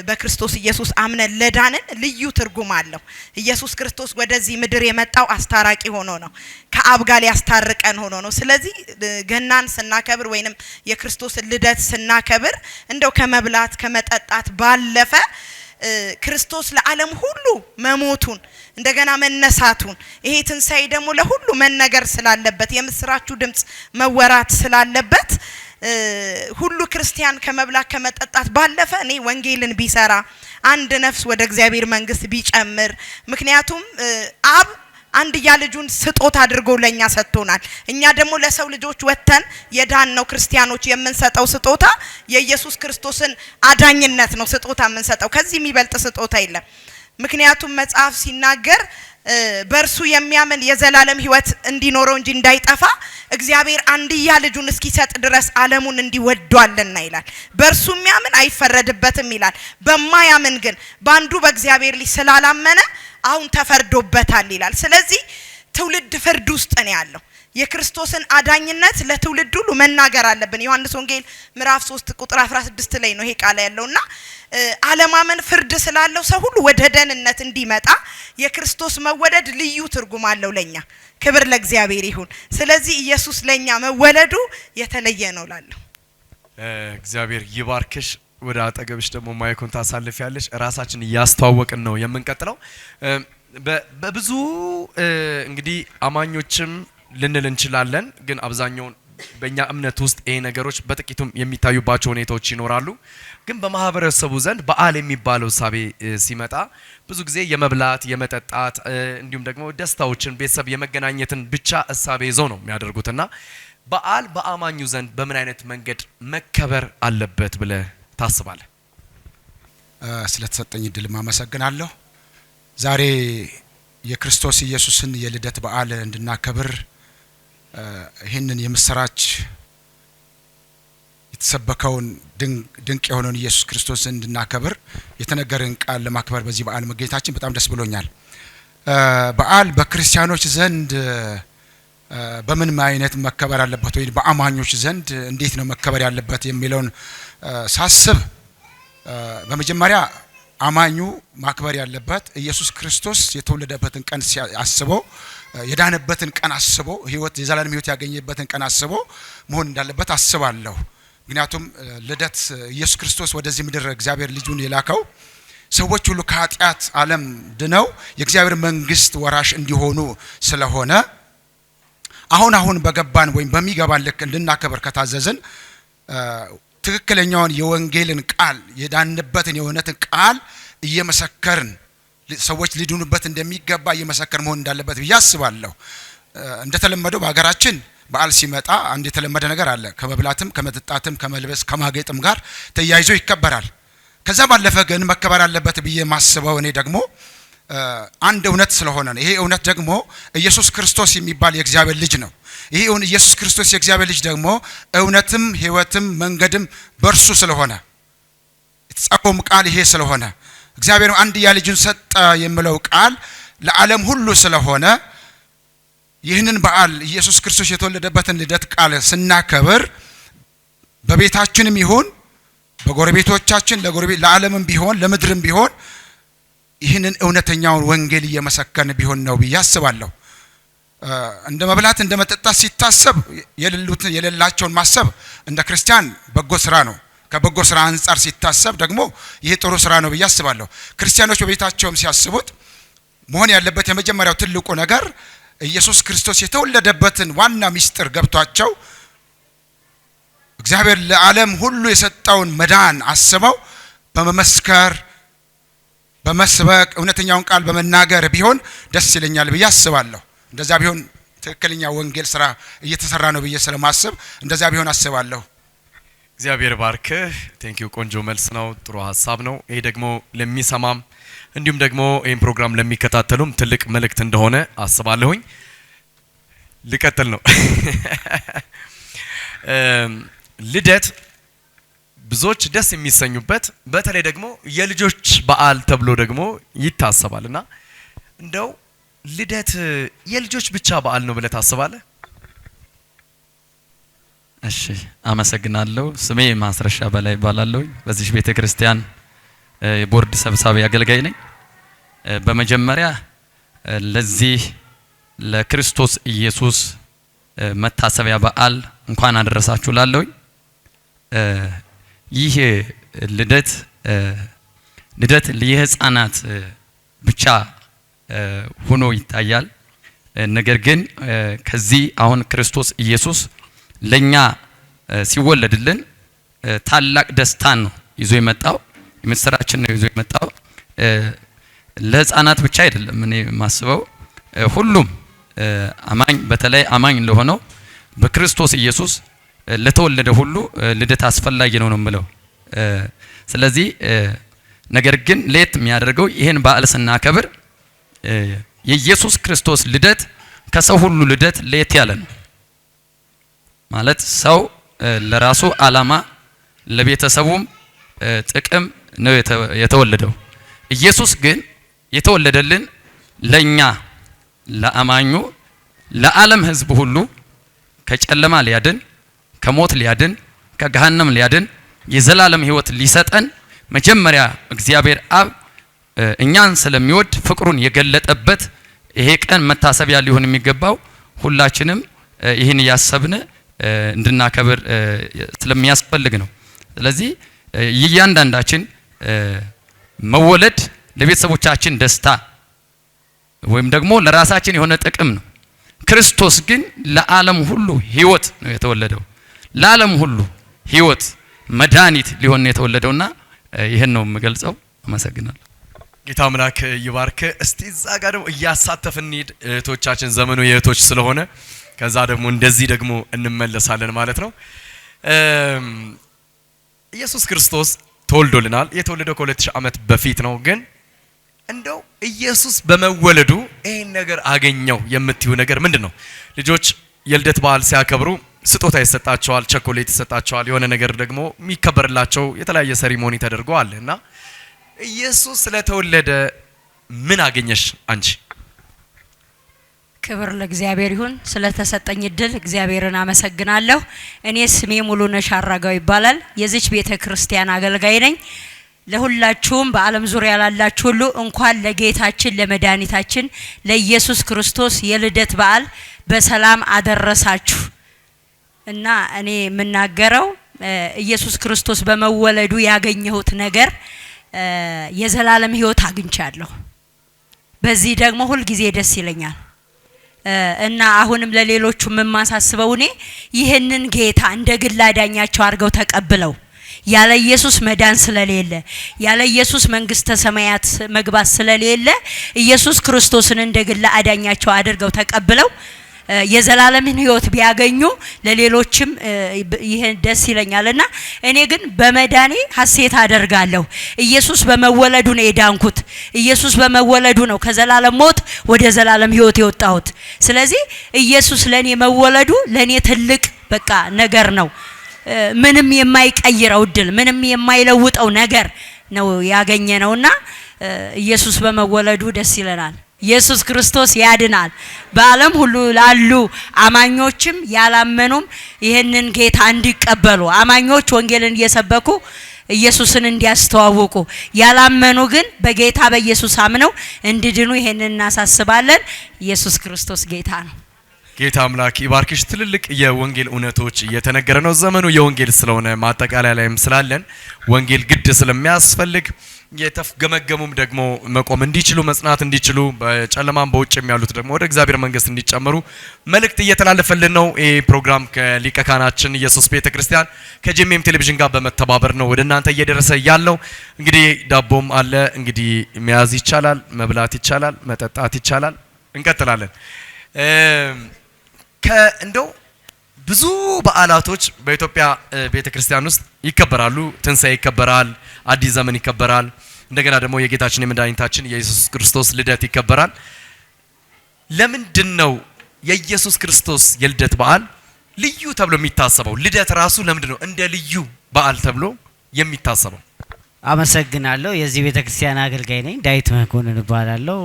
በክርስቶስ ኢየሱስ አምነን ለዳንን ልዩ ትርጉም አለው። ኢየሱስ ክርስቶስ ወደዚህ ምድር የመጣው አስታራቂ ሆኖ ነው፣ ከአብ ጋር ያስታርቀን ሆኖ ነው። ስለዚህ ገናን ስናከብር ወይንም የክርስቶስ ልደት ስናከብር እንደው ከመብላት ከመጠጣት ባለፈ ክርስቶስ ለዓለም ሁሉ መሞቱን እንደገና መነሳቱን ይሄ ትንሳኤ ደግሞ ለሁሉ መነገር ስላለበት የምስራቹ ድምጽ መወራት ስላለበት ሁሉ ክርስቲያን ከመብላት ከመጠጣት ባለፈ እኔ ወንጌልን ቢሰራ አንድ ነፍስ ወደ እግዚአብሔር መንግስት ቢጨምር ምክንያቱም አብ አንድያ ልጁን ስጦታ አድርጎ ለኛ ሰጥቶናል። እኛ ደግሞ ለሰው ልጆች ወተን የዳን ነው ክርስቲያኖች የምንሰጠው ስጦታ የኢየሱስ ክርስቶስን አዳኝነት ነው ስጦታ የምንሰጠው። ከዚህ የሚበልጥ ስጦታ የለም። ምክንያቱም መጽሐፍ ሲናገር በእርሱ የሚያምን የዘላለም ሕይወት እንዲኖረው እንጂ እንዳይጠፋ እግዚአብሔር አንድያ ልጁን እስኪሰጥ ድረስ ዓለሙን እንዲወዷልና ይላል። በእርሱ የሚያምን አይፈረድበትም ይላል። በማያምን ግን በአንዱ በእግዚአብሔር ልጅ ስላላመነ አሁን ተፈርዶበታል ይላል። ስለዚህ ትውልድ ፍርድ ውስጥ ነው ያለው። የክርስቶስን አዳኝነት ለትውልድ ሁሉ መናገር አለብን። ዮሐንስ ወንጌል ምዕራፍ 3 ቁጥር 16 ላይ ነው ይሄ ቃል ያለውና አለማመን ፍርድ ስላለው ሰው ሁሉ ወደ ደህንነት እንዲመጣ የክርስቶስ መወለድ ልዩ ትርጉም አለው ለኛ። ክብር ለእግዚአብሔር ይሁን። ስለዚህ ኢየሱስ ለኛ መወለዱ የተለየ ነው ላለው እግዚአብሔር ይባርክሽ። ወደ አጠገብሽ ደግሞ ማይኮን ታሳልፊያለሽ። ራሳችን እያስተዋወቅን ነው የምንቀጥለው። በብዙ እንግዲህ አማኞችም ልንል እንችላለን፣ ግን አብዛኛውን በእኛ እምነት ውስጥ ይሄ ነገሮች በጥቂቱም የሚታዩባቸው ሁኔታዎች ይኖራሉ። ግን በማህበረሰቡ ዘንድ በዓል የሚባለው እሳቤ ሲመጣ ብዙ ጊዜ የመብላት የመጠጣት እንዲሁም ደግሞ ደስታዎችን ቤተሰብ የመገናኘትን ብቻ እሳቤ ይዘው ነው የሚያደርጉትና በዓል በአማኙ ዘንድ በምን አይነት መንገድ መከበር አለበት ብለህ ታስባለህ? ስለተሰጠኝ እድል ማመሰግናለሁ። ዛሬ የክርስቶስ ኢየሱስን የልደት በዓል እንድናከብር ይህንን የምስራች የተሰበከውን ድንቅ የሆነውን ኢየሱስ ክርስቶስን እንድናከብር የተነገረን ቃል ለማክበር በዚህ በዓል መገኘታችን በጣም ደስ ብሎኛል። በዓል በክርስቲያኖች ዘንድ በምን አይነት መከበር አለበት ወይ በአማኞች ዘንድ እንዴት ነው መከበር ያለበት የሚለውን ሳስብ በመጀመሪያ አማኙ ማክበር ያለበት ኢየሱስ ክርስቶስ የተወለደበትን ቀን አስቦ የዳነበትን ቀን አስቦ ህይወት የዘላለም ህይወት ያገኘበትን ቀን አስቦ መሆን እንዳለበት አስባለሁ። ምክንያቱም ልደት ኢየሱስ ክርስቶስ ወደዚህ ምድር እግዚአብሔር ልጁን የላከው ሰዎች ሁሉ ከኃጢአት ዓለም ድነው የእግዚአብሔር መንግስት ወራሽ እንዲሆኑ ስለሆነ አሁን በገባን ወይም በሚገባን ልክ እንድናከብር ከታዘዝን ትክክለኛውን የወንጌልን ቃል የዳንበትን የእውነትን ቃል እየመሰከርን ሰዎች ሊድኑበት እንደሚገባ እየመሰከር መሆን እንዳለበት ብዬ አስባለሁ። እንደተለመደው በሀገራችን በዓል ሲመጣ አንድ የተለመደ ነገር አለ። ከመብላትም ከመጠጣትም ከመልበስ ከማጌጥም ጋር ተያይዞ ይከበራል። ከዛ ባለፈ ግን መከበር አለበት ብዬ ማስበው እኔ ደግሞ አንድ እውነት ስለሆነ ነው። ይሄ እውነት ደግሞ ኢየሱስ ክርስቶስ የሚባል የእግዚአብሔር ልጅ ነው። ይሄ ኢየሱስ ክርስቶስ የእግዚአብሔር ልጅ ደግሞ እውነትም ህይወትም መንገድም በእርሱ ስለሆነ የተጻፈውም ቃል ይሄ ስለሆነ እግዚአብሔር አንድያ ልጁን ሰጠ የሚለው ቃል ለዓለም ሁሉ ስለሆነ ይህንን በዓል ኢየሱስ ክርስቶስ የተወለደበትን ልደት ቃል ስናከብር በቤታችንም ይሁን በጎረቤቶቻችን ለዓለምም ቢሆን ለምድርም ቢሆን ይህንን እውነተኛውን ወንጌል እየመሰከርን ቢሆን ነው ብዬ አስባለሁ። እንደ መብላት እንደ መጠጣት ሲታሰብ የሌላቸውን ማሰብ እንደ ክርስቲያን በጎ ስራ ነው። ከበጎ ስራ አንፃር ሲታሰብ ደግሞ ይሄ ጥሩ ስራ ነው ብዬ አስባለሁ። ክርስቲያኖች በቤታቸውም ሲያስቡት መሆን ያለበት የመጀመሪያው ትልቁ ነገር ኢየሱስ ክርስቶስ የተወለደበትን ዋና ሚስጥር ገብቷቸው እግዚአብሔር ለዓለም ሁሉ የሰጠውን መዳን አስበው በመመስከር በመስበክ እውነተኛውን ቃል በመናገር ቢሆን ደስ ይለኛል ብዬ አስባለሁ። እንደዛ ቢሆን ትክክለኛ ወንጌል ስራ እየተሰራ ነው ብዬ ስለማስብ እንደዛ ቢሆን አስባለሁ። እግዚአብሔር ባርክህ። ቴንኪው። ቆንጆ መልስ ነው፣ ጥሩ ሀሳብ ነው። ይሄ ደግሞ ለሚሰማም እንዲሁም ደግሞ ይህን ፕሮግራም ለሚከታተሉም ትልቅ መልእክት እንደሆነ አስባለሁኝ። ልቀጥል ነው። ልደት ብዙዎች ደስ የሚሰኙበት በተለይ ደግሞ የልጆች በዓል ተብሎ ደግሞ ይታሰባልና እንደው ልደት የልጆች ብቻ በዓል ነው ብለህ ታስባለህ? እሺ፣ አመሰግናለሁ። ስሜ ማስረሻ በላይ ይባላለሁ። በዚህ ቤተ ክርስቲያን የቦርድ ሰብሳቢ አገልጋይ ነኝ። በመጀመሪያ ለዚህ ለክርስቶስ ኢየሱስ መታሰቢያ በዓል እንኳን አደረሳችሁ ላለሁ። ይህ ልደት የህፃናት ብቻ ሆኖ ይታያል። ነገር ግን ከዚህ አሁን ክርስቶስ ኢየሱስ ለኛ ሲወለድልን ታላቅ ደስታን ነው ይዞ የመጣው፣ የምስራችን ነው ይዞ የመጣው። ለህፃናት ብቻ አይደለም። እኔ ማስበው ሁሉም አማኝ በተለይ አማኝ ለሆነው በክርስቶስ ኢየሱስ ለተወለደ ሁሉ ልደት አስፈላጊ ነው ነው የምለው። ስለዚህ ነገር ግን ለየት የሚያደርገው ይሄን በዓል ስናከብር የኢየሱስ ክርስቶስ ልደት ከሰው ሁሉ ልደት ለየት ያለ ነው። ማለት ሰው ለራሱ ዓላማ ለቤተሰቡም ጥቅም ነው የተወለደው። ኢየሱስ ግን የተወለደልን ለኛ ለአማኙ ለዓለም ህዝብ ሁሉ ከጨለማ ሊያድን ከሞት ሊያድን ከገሃነም ሊያድን የዘላለም ህይወት ሊሰጠን መጀመሪያ እግዚአብሔር አብ እኛን ስለሚወድ ፍቅሩን የገለጠበት ይሄ ቀን መታሰቢያ ሊሆን የሚገባው ሁላችንም ይህን ያሰብን እንድናከብር ስለሚያስፈልግ ነው። ስለዚህ እያንዳንዳችን መወለድ ለቤተሰቦቻችን ደስታ ወይም ደግሞ ለራሳችን የሆነ ጥቅም ነው። ክርስቶስ ግን ለዓለም ሁሉ ህይወት ነው የተወለደው። ለዓለም ሁሉ ህይወት መድኃኒት ሊሆን ነው የተወለደውና ይሄን ነው የምገልጸው። አመሰግናለሁ። ጌታ አምላክ ይባርክ። እስቲ እዛ ጋር ደግሞ እያሳተፍን እንሂድ። እህቶቻችን ዘመኑ የእህቶች ስለሆነ ከዛ ደግሞ እንደዚህ ደግሞ እንመለሳለን ማለት ነው። ኢየሱስ ክርስቶስ ተወልዶልናል። የተወለደው ከ2000 ዓመት በፊት ነው። ግን እንደው ኢየሱስ በመወለዱ ይሄን ነገር አገኘው የምትዩ ነገር ምንድነው? ልጆች የልደት በዓል ሲያከብሩ ስጦታ ይሰጣቸዋል፣ ቸኮሌት ይሰጣቸዋል፣ የሆነ ነገር ደግሞ የሚከበርላቸው የተለያየ ሴሪሞኒ ተደርጎ አለ እና ኢየሱስ ስለተወለደ ምን አገኘሽ አንቺ? ክብር ለእግዚአብሔር ይሁን። ስለተሰጠኝ እድል እግዚአብሔርን አመሰግናለሁ። እኔ ስሜ ሙሉነሽ አራጋው ይባላል። የዚች ቤተ ክርስቲያን አገልጋይ ነኝ። ለሁላችሁም በዓለም ዙሪያ ላላችሁ ሁሉ እንኳን ለጌታችን ለመድኃኒታችን ለኢየሱስ ክርስቶስ የልደት በዓል በሰላም አደረሳችሁ። እና እኔ የምናገረው ኢየሱስ ክርስቶስ በመወለዱ ያገኘሁት ነገር የዘላለም ህይወት አግኝቻለሁ። በዚህ ደግሞ ሁል ጊዜ ደስ ይለኛል። እና አሁንም ለሌሎቹ የማሳስበው እኔ ይህንን ጌታ እንደ ግል አዳኛቸው አድርገው ተቀብለው ያለ ኢየሱስ መዳን ስለሌለ ያለ ኢየሱስ መንግስተ ሰማያት መግባት ስለሌለ ኢየሱስ ክርስቶስን እንደ ግል አዳኛቸው አድርገው ተቀብለው የዘላለምን ህይወት ቢያገኙ ለሌሎችም ይሄ ደስ ይለኛልና እኔ ግን በመዳኔ ሐሴት አደርጋለሁ። ኢየሱስ በመወለዱ ነው የዳንኩት። ኢየሱስ በመወለዱ ነው ከዘላለም ሞት ወደ ዘላለም ህይወት የወጣሁት። ስለዚህ ኢየሱስ ለኔ መወለዱ ለኔ ትልቅ በቃ ነገር ነው። ምንም የማይቀይረው ድል ምንም የማይለውጠው ነገር ነው ያገኘነውና ኢየሱስ በመወለዱ ደስ ይለናል። ኢየሱስ ክርስቶስ ያድናል። በዓለም ሁሉ ላሉ አማኞችም ያላመኑም ይህንን ጌታ እንዲቀበሉ አማኞች ወንጌልን እየሰበኩ ኢየሱስን እንዲያስተዋውቁ ያላመኑ ግን በጌታ በኢየሱስ አምነው እንዲድኑ ይሄንን እናሳስባለን። ኢየሱስ ክርስቶስ ጌታ ነው። ጌታ አምላክ ይባርክሽ። ትልልቅ የወንጌል እውነቶች እየተነገረ ነው። ዘመኑ የወንጌል ስለሆነ ማጠቃለያ ላይም ስላለን ወንጌል ግድ ስለሚያስፈልግ የተገመገሙም ደግሞ መቆም እንዲችሉ መጽናት እንዲችሉ በጨለማም በውጭም ያሉት ደግሞ ወደ እግዚአብሔር መንግስት እንዲጨመሩ መልእክት እየተላለፈልን ነው። ይሄ ፕሮግራም ከሊቀ ካህናችን ኢየሱስ ቤተክርስቲያን ከጄኤምኤም ቴሌቪዥን ጋር በመተባበር ነው ወደ እናንተ እየደረሰ ያለው። እንግዲህ ዳቦም አለ። እንግዲህ መያዝ ይቻላል፣ መብላት ይቻላል፣ መጠጣት ይቻላል። እንቀጥላለን። እንደው ብዙ በዓላቶች በኢትዮጵያ ቤተክርስቲያን ውስጥ ይከበራሉ። ትንሣኤ ይከበራል፣ አዲስ ዘመን ይከበራል፣ እንደገና ደግሞ የጌታችን የመድኃኒታችን የኢየሱስ ክርስቶስ ልደት ይከበራል። ለምንድን ነው የኢየሱስ ክርስቶስ የልደት በዓል ልዩ ተብሎ የሚታሰበው? ልደት ራሱ ለምንድን ነው እንደ ልዩ በዓል ተብሎ የሚታሰበው? አመሰግናለሁ። የዚህ ቤተክርስቲያን አገልጋይ ነኝ። ዳዊት መኮንን እባላለሁ።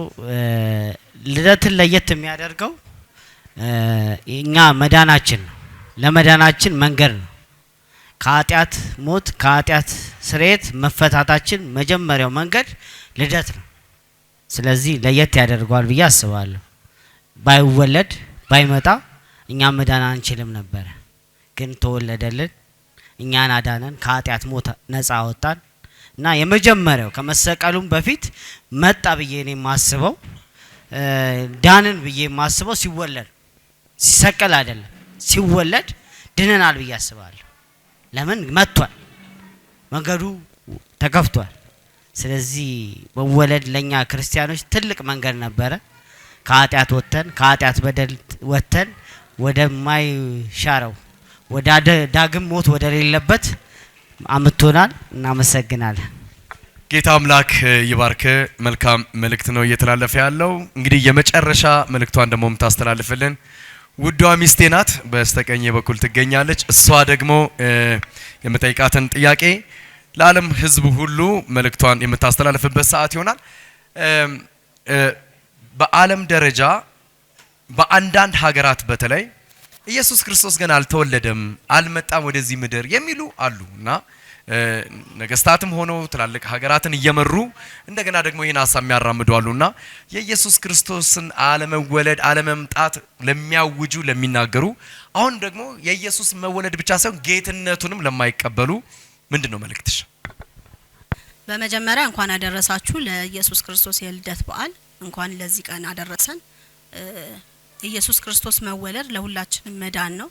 ልደትን ለየት የሚያደርገው እኛ መዳናችን ነው። ለመዳናችን መንገድ ነው። ከኃጢአት ሞት ከኃጢአት ስርየት መፈታታችን መጀመሪያው መንገድ ልደት ነው። ስለዚህ ለየት ያደርገዋል ብዬ አስባለሁ። ባይወለድ ባይመጣ እኛ መዳን አንችልም ነበር። ግን ተወለደልን፣ እኛን አዳነን፣ ከኃጢአት ሞት ነፃ አወጣን እና የመጀመሪያው ከመሰቀሉም በፊት መጣ ብዬ ነው የማስበው። ዳንን ብዬ የማስበው ሲወለድ ሲሰቀል አይደለም፣ ሲወለድ ድነናል ብዬ አስባለሁ። ለምን መጥቷል፣ መንገዱ ተከፍቷል። ስለዚህ መወለድ ለኛ ክርስቲያኖች ትልቅ መንገድ ነበረ። ከኃጢአት ወጥተን ከኃጢአት በደል ወጥተን ወደማይሻረው ወደ ዳግም ሞት ወደ ሌለበት አምጥቶናል። እናመሰግናለን። ጌታ አምላክ ይባርክ። መልካም መልእክት ነው እየተላለፈ ያለው። እንግዲህ የመጨረሻ መልእክቷን ደግሞ የምታስተላልፍልን ውዷ ሚስቴ ናት። በስተቀኝ በኩል ትገኛለች። እሷ ደግሞ የምጠይቃትን ጥያቄ ለዓለም ሕዝብ ሁሉ መልእክቷን የምታስተላልፍበት ሰዓት ይሆናል። በዓለም ደረጃ በአንዳንድ ሀገራት በተለይ ኢየሱስ ክርስቶስ ገና አልተወለደም፣ አልመጣም ወደዚህ ምድር የሚሉ አሉ እና ነገስታትም ሆነው ትላልቅ ሀገራትን እየመሩ እንደገና ደግሞ ይህን ሀሳብ የሚያራምዱ አሉና የኢየሱስ ክርስቶስን አለመወለድ አለመምጣት ለሚያውጁ ለሚናገሩ፣ አሁን ደግሞ የኢየሱስ መወለድ ብቻ ሳይሆን ጌትነቱንም ለማይቀበሉ ምንድነው መልእክትሽ? በመጀመሪያ እንኳን አደረሳችሁ ለኢየሱስ ክርስቶስ የልደት በዓል። እንኳን ለዚህ ቀን አደረሰን። ኢየሱስ ክርስቶስ መወለድ ለሁላችንም መዳን ነው።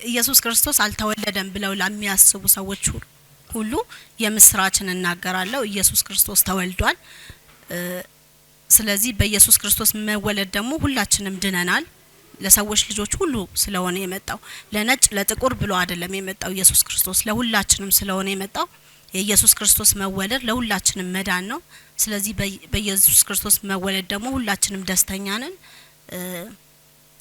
ኢየሱስ ክርስቶስ አልተወለደም ብለው ለሚያስቡ ሰዎች ሁሉ የምስራችን እናገራለሁ። ኢየሱስ ክርስቶስ ተወልዷል። ስለዚህ በኢየሱስ ክርስቶስ መወለድ ደግሞ ሁላችንም ድነናል። ለሰዎች ልጆች ሁሉ ስለሆነ የመጣው ለነጭ ለጥቁር ብሎ አይደለም የመጣው ኢየሱስ ክርስቶስ ለሁላችንም ስለሆነ የመጣው የኢየሱስ ክርስቶስ መወለድ ለሁላችንም መዳን ነው። ስለዚህ በኢየሱስ ክርስቶስ መወለድ ደግሞ ሁላችንም ደስተኛ ነን።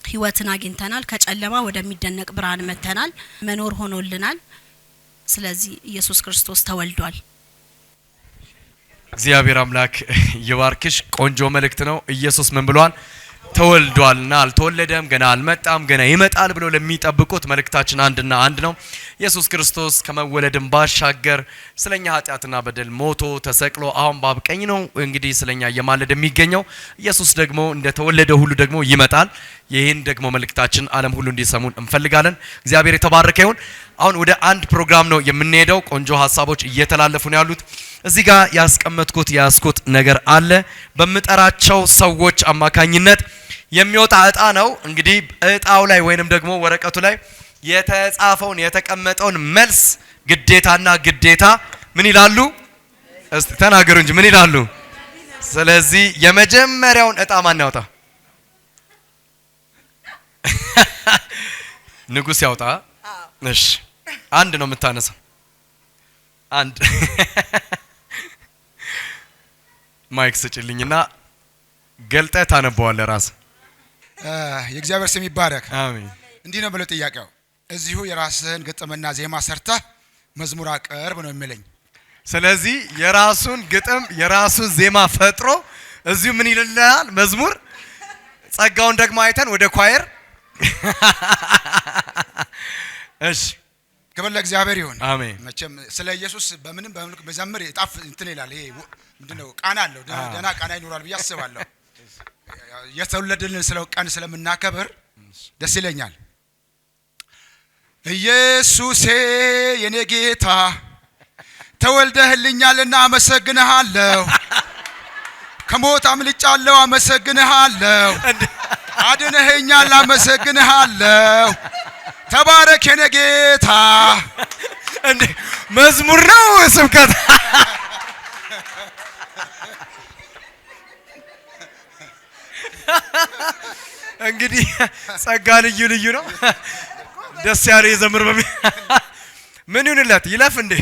ህይወትን አግኝተናል። ከጨለማ ወደሚደነቅ ብርሃን መተናል። መኖር ሆኖልናል። ስለዚህ ኢየሱስ ክርስቶስ ተወልዷል። እግዚአብሔር አምላክ ይባርክሽ። ቆንጆ መልእክት ነው። ኢየሱስ ምን ብሏል? ተወልዷልና አልተወለደም፣ ገና አልመጣም፣ ገና ይመጣል ብለው ለሚጠብቁት መልእክታችን አንድና አንድ ነው። ኢየሱስ ክርስቶስ ከመወለድም ባሻገር ስለኛ ኃጢአትና በደል ሞቶ ተሰቅሎ አሁን በአብ ቀኝ ነው እንግዲህ ስለኛ እየማለደ የሚገኘው። ኢየሱስ ደግሞ እንደተወለደ ሁሉ ደግሞ ይመጣል። ይህን ደግሞ መልእክታችን ዓለም ሁሉ እንዲሰሙን እንፈልጋለን። እግዚአብሔር የተባረከ ይሁን። አሁን ወደ አንድ ፕሮግራም ነው የምንሄደው። ቆንጆ ሀሳቦች እየተላለፉ ነው ያሉት። እዚህ ጋር ያስቀመጥኩት ነገር አለ። በምጠራቸው ሰዎች አማካኝነት የሚወጣ እጣ ነው። እንግዲህ እጣው ላይ ወይንም ደግሞ ወረቀቱ ላይ የተጻፈውን የተቀመጠውን መልስ ግዴታና ግዴታ ምን ይላሉ? እስቲ ተናገሩ እንጂ ምን ይላሉ? ስለዚህ የመጀመሪያውን እጣ ማን ያውጣ? ንጉስ ያውጣ። እሺ፣ አንድ ነው የምታነሳው። አንድ ማይክ ስጭልኝና ገልጠ ታነበዋለህ ራስ። የእግዚአብሔር ስም ይባረክ። አሜን። እንዲህ ነው ብለው ጥያቄው እዚሁ የራስህን ግጥምና ዜማ ሰርተህ መዝሙር አቅርብ ነው የሚለኝ። ስለዚህ የራሱን ግጥም የራሱን ዜማ ፈጥሮ እዚሁ ምን ይልልናል? መዝሙር። ጸጋውን ደግሞ አይተን ወደ ኳየር። እሺ፣ ክብር ለእግዚአብሔር ይሁን። አሜን። መቼም ስለ ኢየሱስ በምንም በምልክ መዘምር ጣፍ እንትን ይላል። ይሄ ምንድነው? ቃና አለው፣ ደና ቃና ይኖራል ብዬ አስባለሁ። የተወለደልን ስለ ቀን ስለምናከብር ደስ ይለኛል። ኢየሱሴ የኔ ጌታ ተወልደህልኛልና አመሰግንሃለሁ። ከሞት አምልጫለሁ አመሰግንሃለሁ። አድነኸኛል አመሰግንሃለሁ። ተባረክ የኔ ጌታ። እንዴ መዝሙር ነው ስብከት? እንግዲህ ጸጋ ልዩ ልዩ ነው። ደስ ያለ የዘምር ምን ይሁንለት ይለፍ እንዴ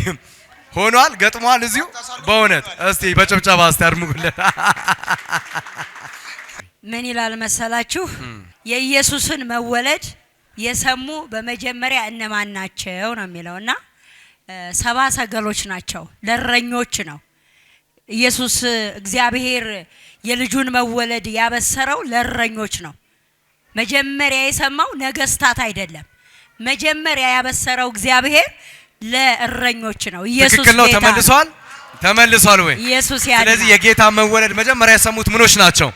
ሆኗል ገጥሟል እዚሁ በእውነት እስቲ በጭብጨባ አስተርሙለት። ምን ይላል መሰላችሁ? የኢየሱስን መወለድ የሰሙ በመጀመሪያ እነማን ናቸው ነው የሚለውና ሰባ ሰገሎች ናቸው። ለእረኞች ነው። ኢየሱስ እግዚአብሔር የልጁን መወለድ ያበሰረው ለእረኞች ነው። መጀመሪያ የሰማው ነገስታት አይደለም። መጀመሪያ ያበሰረው እግዚአብሔር ለእረኞች ነው። ኢየሱስ ትክክል ነው። ተመልሷል ወይ? ኢየሱስ ያለ ስለዚህ የጌታ መወለድ መጀመሪያ የሰሙት ምኖች ናቸው?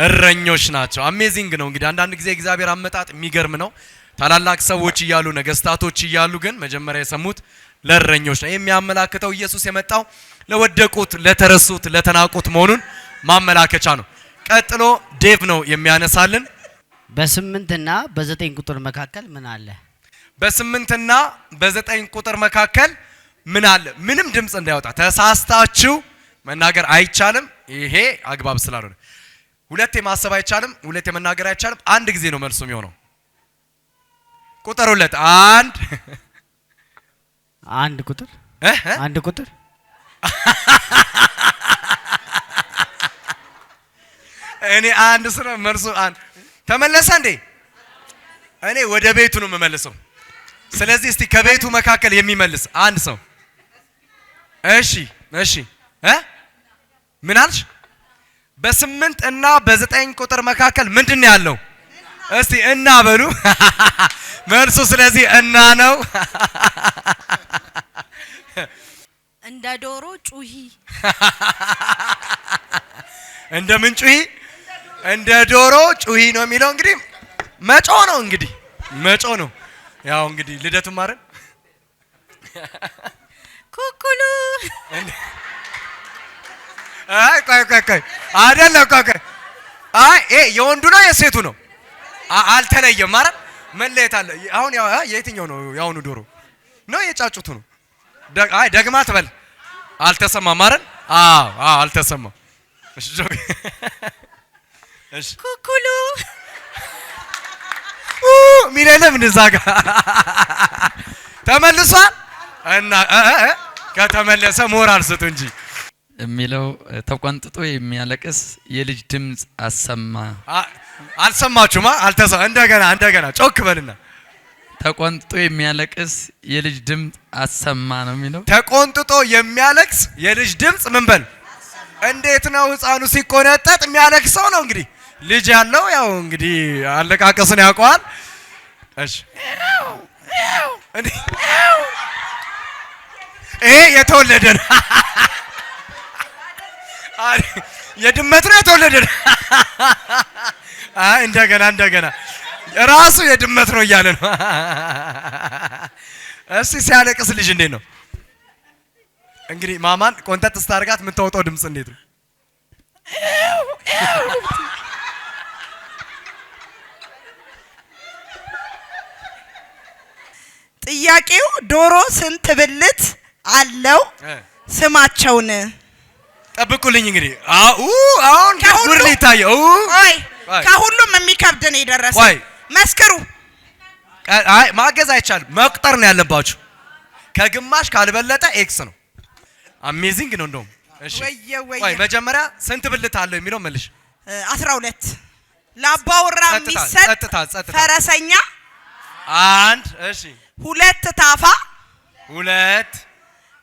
እረኞች ናቸው። አሜዚንግ ነው። እንግዲህ አንዳንድ ጊዜ እግዚአብሔር አመጣጥ የሚገርም ነው። ታላላቅ ሰዎች እያሉ ነገስታቶች እያሉ ግን መጀመሪያ የሰሙት ለእረኞች ነው። የሚያመላክተው ኢየሱስ የመጣው ለወደቁት፣ ለተረሱት፣ ለተናቁት መሆኑን ማመላከቻ ነው። ቀጥሎ ዴቭ ነው የሚያነሳልን። በ8ና በ9 ቁጥር መካከል ምን አለ? በ8ና በ9 ቁጥር መካከል ምን አለ? ምንም ድምጽ እንዳይወጣ ተሳስታችሁ መናገር አይቻልም። ይሄ አግባብ ስላልሆነ ሁለቴ ማሰብ አይቻልም፣ ሁለቴ መናገር አይቻልም። አንድ ጊዜ ነው መልሱ የሚሆነው። ቁጥር 2 አንድ ቁጥር አንድ ቁጥር እኔ አንድ ስለ መልሱ አንድ ተመለሰ እንዴ? እኔ ወደ ቤቱ ነው የምመልሰው። ስለዚህ እስቲ ከቤቱ መካከል የሚመልስ አንድ ሰው። እሺ ምን አልሽ? በ8 እና በ9 ቁጥር መካከል ምንድነው ያለው? እስቲ እና በሉ መልሱ። ስለዚህ እና ነው። እንደ ዶሮ ጩሂ። እንደ ምን ጩሂ? እንደ ዶሮ ጩሂ ነው የሚለው። እንግዲህ መጮ ነው። እንግዲህ መጮ ነው። ያው እንግዲህ ልደቱ ማረን ኩኩሉ ቆይ አይደለም። ቆይ የወንዱ ነው የሴቱ ነው? አልተለየም ማለት መለየት አለ። አሁን የትኛው ነው ያውኑ ዶሮ ነው የጫጩቱ ነው? ደግማ ትበል። አልተሰማም ማለት? አዎ አልተሰማም። እሺ ኩኩሉ ሚለለም እንደዛ ጋር ተመልሷል። እና ከተመለሰ ሞራል ስጡ እንጂ የሚለው ተቆንጥጦ የሚያለቅስ የልጅ ድምጽ አሰማ። አልሰማችሁማ? እንደገና ጮክ በልና ተቆንጥጦ የሚያለቅስ የልጅ ድምጽ አሰማ ነው የሚለው። ተቆንጥጦ የሚያለቅስ የልጅ ድምጽ ምን በል? እንዴት ነው ህፃኑ ሲቆነጠጥ የሚያለቅሰው ነው? እንግዲህ ልጅ ያለው ያው እንግዲህ አለቃቀስን ያውቀዋል። እሺ ይሄ የተወለደ ነው። የድመት ነው የተወለደ ነው። እንደገና ራሱ የድመት ነው እያለ ነው። እስቲ ሲያለቅስ ልጅ እንዴት ነው እንግዲህ? ማማን ቆንጠጥ ስታርጋት የምታወጣው ድምጽ እንዴት ነው? ጥያቄው ዶሮ ስንት ብልት አለው? ስማቸውን ጠብቁልኝ። እንግዲህ አሁን ጉር ሊታየው ከሁሉም የሚከብድ ነው የደረሰ። መስክሩ። ማገዝ አይቻልም፣ መቁጠር ነው ያለባችሁ። ከግማሽ ካልበለጠ ኤክስ ነው። አሜዚንግ ነው እንደውም። እሺ መጀመሪያ ስንት ብልት አለው የሚለው መልሽ። 12 ለአባወራ የሚሰጥ ፈረሰኛ 1 እሺ 2 ታፋ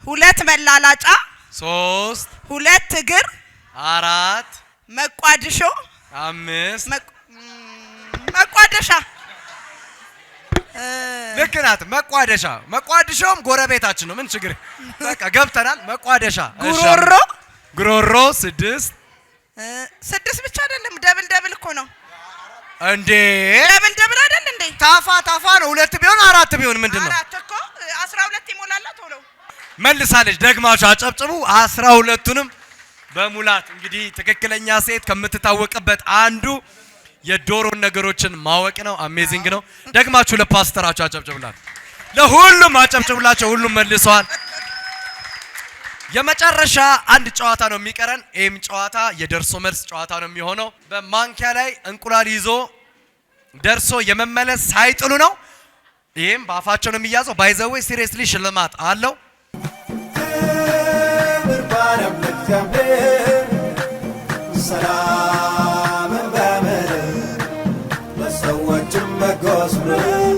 2 መላላጫ 3 2 እግር 4 መቋድሾ 5 መቋደሻ። ልክ ናት። መቋደሻውም ጎረቤታችን ነው። ምን ችግር? በቃ ገብተናል። መቋደሻ ጉሮሮ 6 ብቻ አይደለም፣ ደብል እኮ ነው እንዴ? ደብል አይደል እንዴ? ታፋ ነው። 2 ቢሆን 4 ቢሆን ምንድነው? 4 እኮ 12 ይሞላል ቶሎ። መልሳለች። ደግማችሁ አጨብጭቡ። 12ቱንም በሙላት እንግዲህ ትክክለኛ ሴት ከምትታወቅበት አንዱ የዶሮን ነገሮችን ማወቅ ነው። አሜዚንግ ነው። ደግማችሁ ለፓስተራችሁ አጨብጭቡላችሁ። ለሁሉም አጨብጭቡላችሁ። ሁሉም መልሰዋል። የመጨረሻ አንድ ጨዋታ ነው የሚቀረን። ይሄም ጨዋታ የደርሶ መልስ ጨዋታ ነው የሚሆነው። በማንኪያ ላይ እንቁላል ይዞ ደርሶ የመመለስ ሳይጥሉ ነው። ይሄም በአፋቸው ነው የሚያዘው። ባይዘዌ ሲሪየስሊ ሽልማት አለው። ሰላም በምድር ለሰዎችም በጎስ ምድር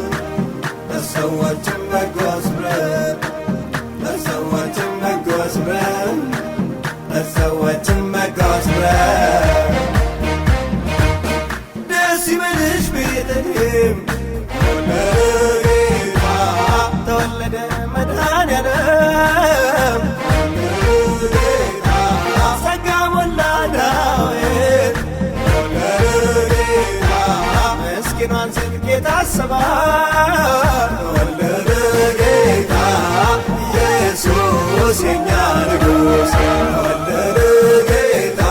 ለሰዎችም በጎስ ምድር ለሰዎችም በጎስ ምድር ለሰዎችም በጎስ ምድር ደስ ይበልሽ ቤተልሔም ለጌታ ተወለደ መድኃኔዓለም ለጌታ ጸጋ ሞላ ዳዊት ለጌታ ምስኪኗን ሴት ጌታ አሰባ ተወለደ ጌታ ኢየሱስ የኛ ንጉሥ ተወለደ ጌታ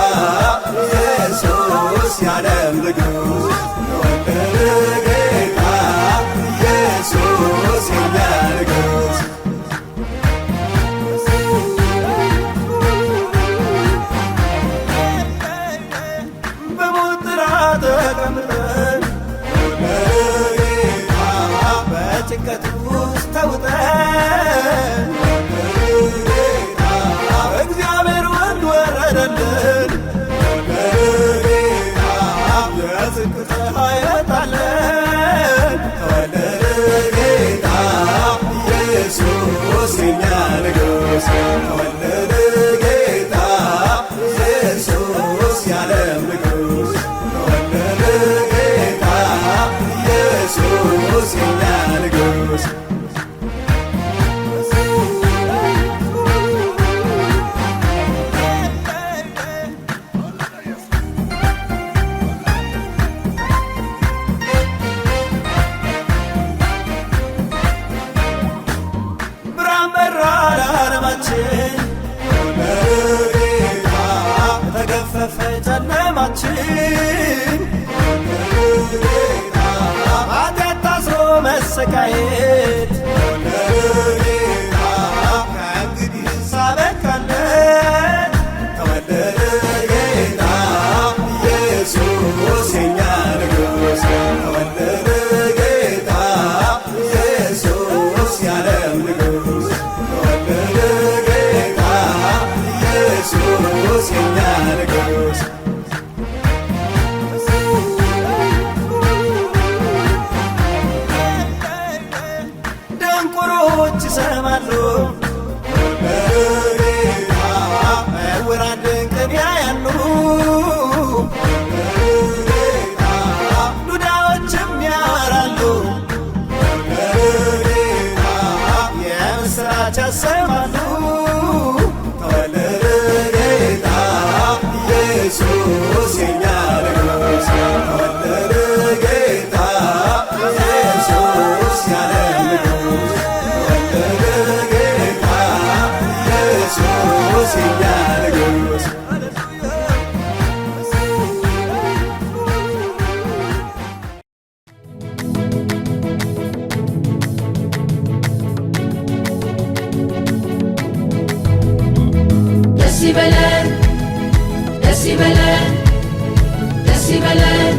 ኢየሱስ የዓለም ንጉሥ ተወለደ ጌታ ኢየሱስ የኛ ንጉሥ በሞት ጥላ ተቀምጠን ለጌታ በጭንቀት ውስጥ ተውጠን ለጌታ እግዚአብሔር ወልድ ወረደልን ለጌታ የጽድቅ ፀሐይ ወጣለን ተወለደ ጌታ ኢየሱስ የኛ ንጉሥ ተወለደ ጌታ ኢየሱስ የዓለም ንጉሥ ተወለደ ጌታ ኢየሱስ የኛ ንጉሥ ብርሃን በራ ለዓለማችን ለጌታ ተገፈፈ ጨለማችን ለጌታ ኃጢአት ታስሮ መሰቃየት ለጌታ ከእንግዲህ ሳበቃለት ተወለደ ጌታ ኢየሱስ የኛ ንጉሥ ተወለደ ጌታ ኢየሱስ የዓለም ንጉሥ ተወለደ ጌታ ኢየሱስ የኛ ንጉሥ ደንቆሮች ይሰማሉ ለጌታ ዕውራን ድንቅን ያያሉ ለጌታ ዱዳዎችም ያወራሉ ለጌታ የምስራች ያሰማሉ ተወለደ ጌታ ኢየሱስ የኛ ንጉሥ ተወለደ ጌታ ኢየሱስ የዓለም ንጉሥ ተወለደ ጌታ ኢየሱስ የኛ ንጉሥ ደስ ይበለን ደስ ይበለን ደስ ይበለን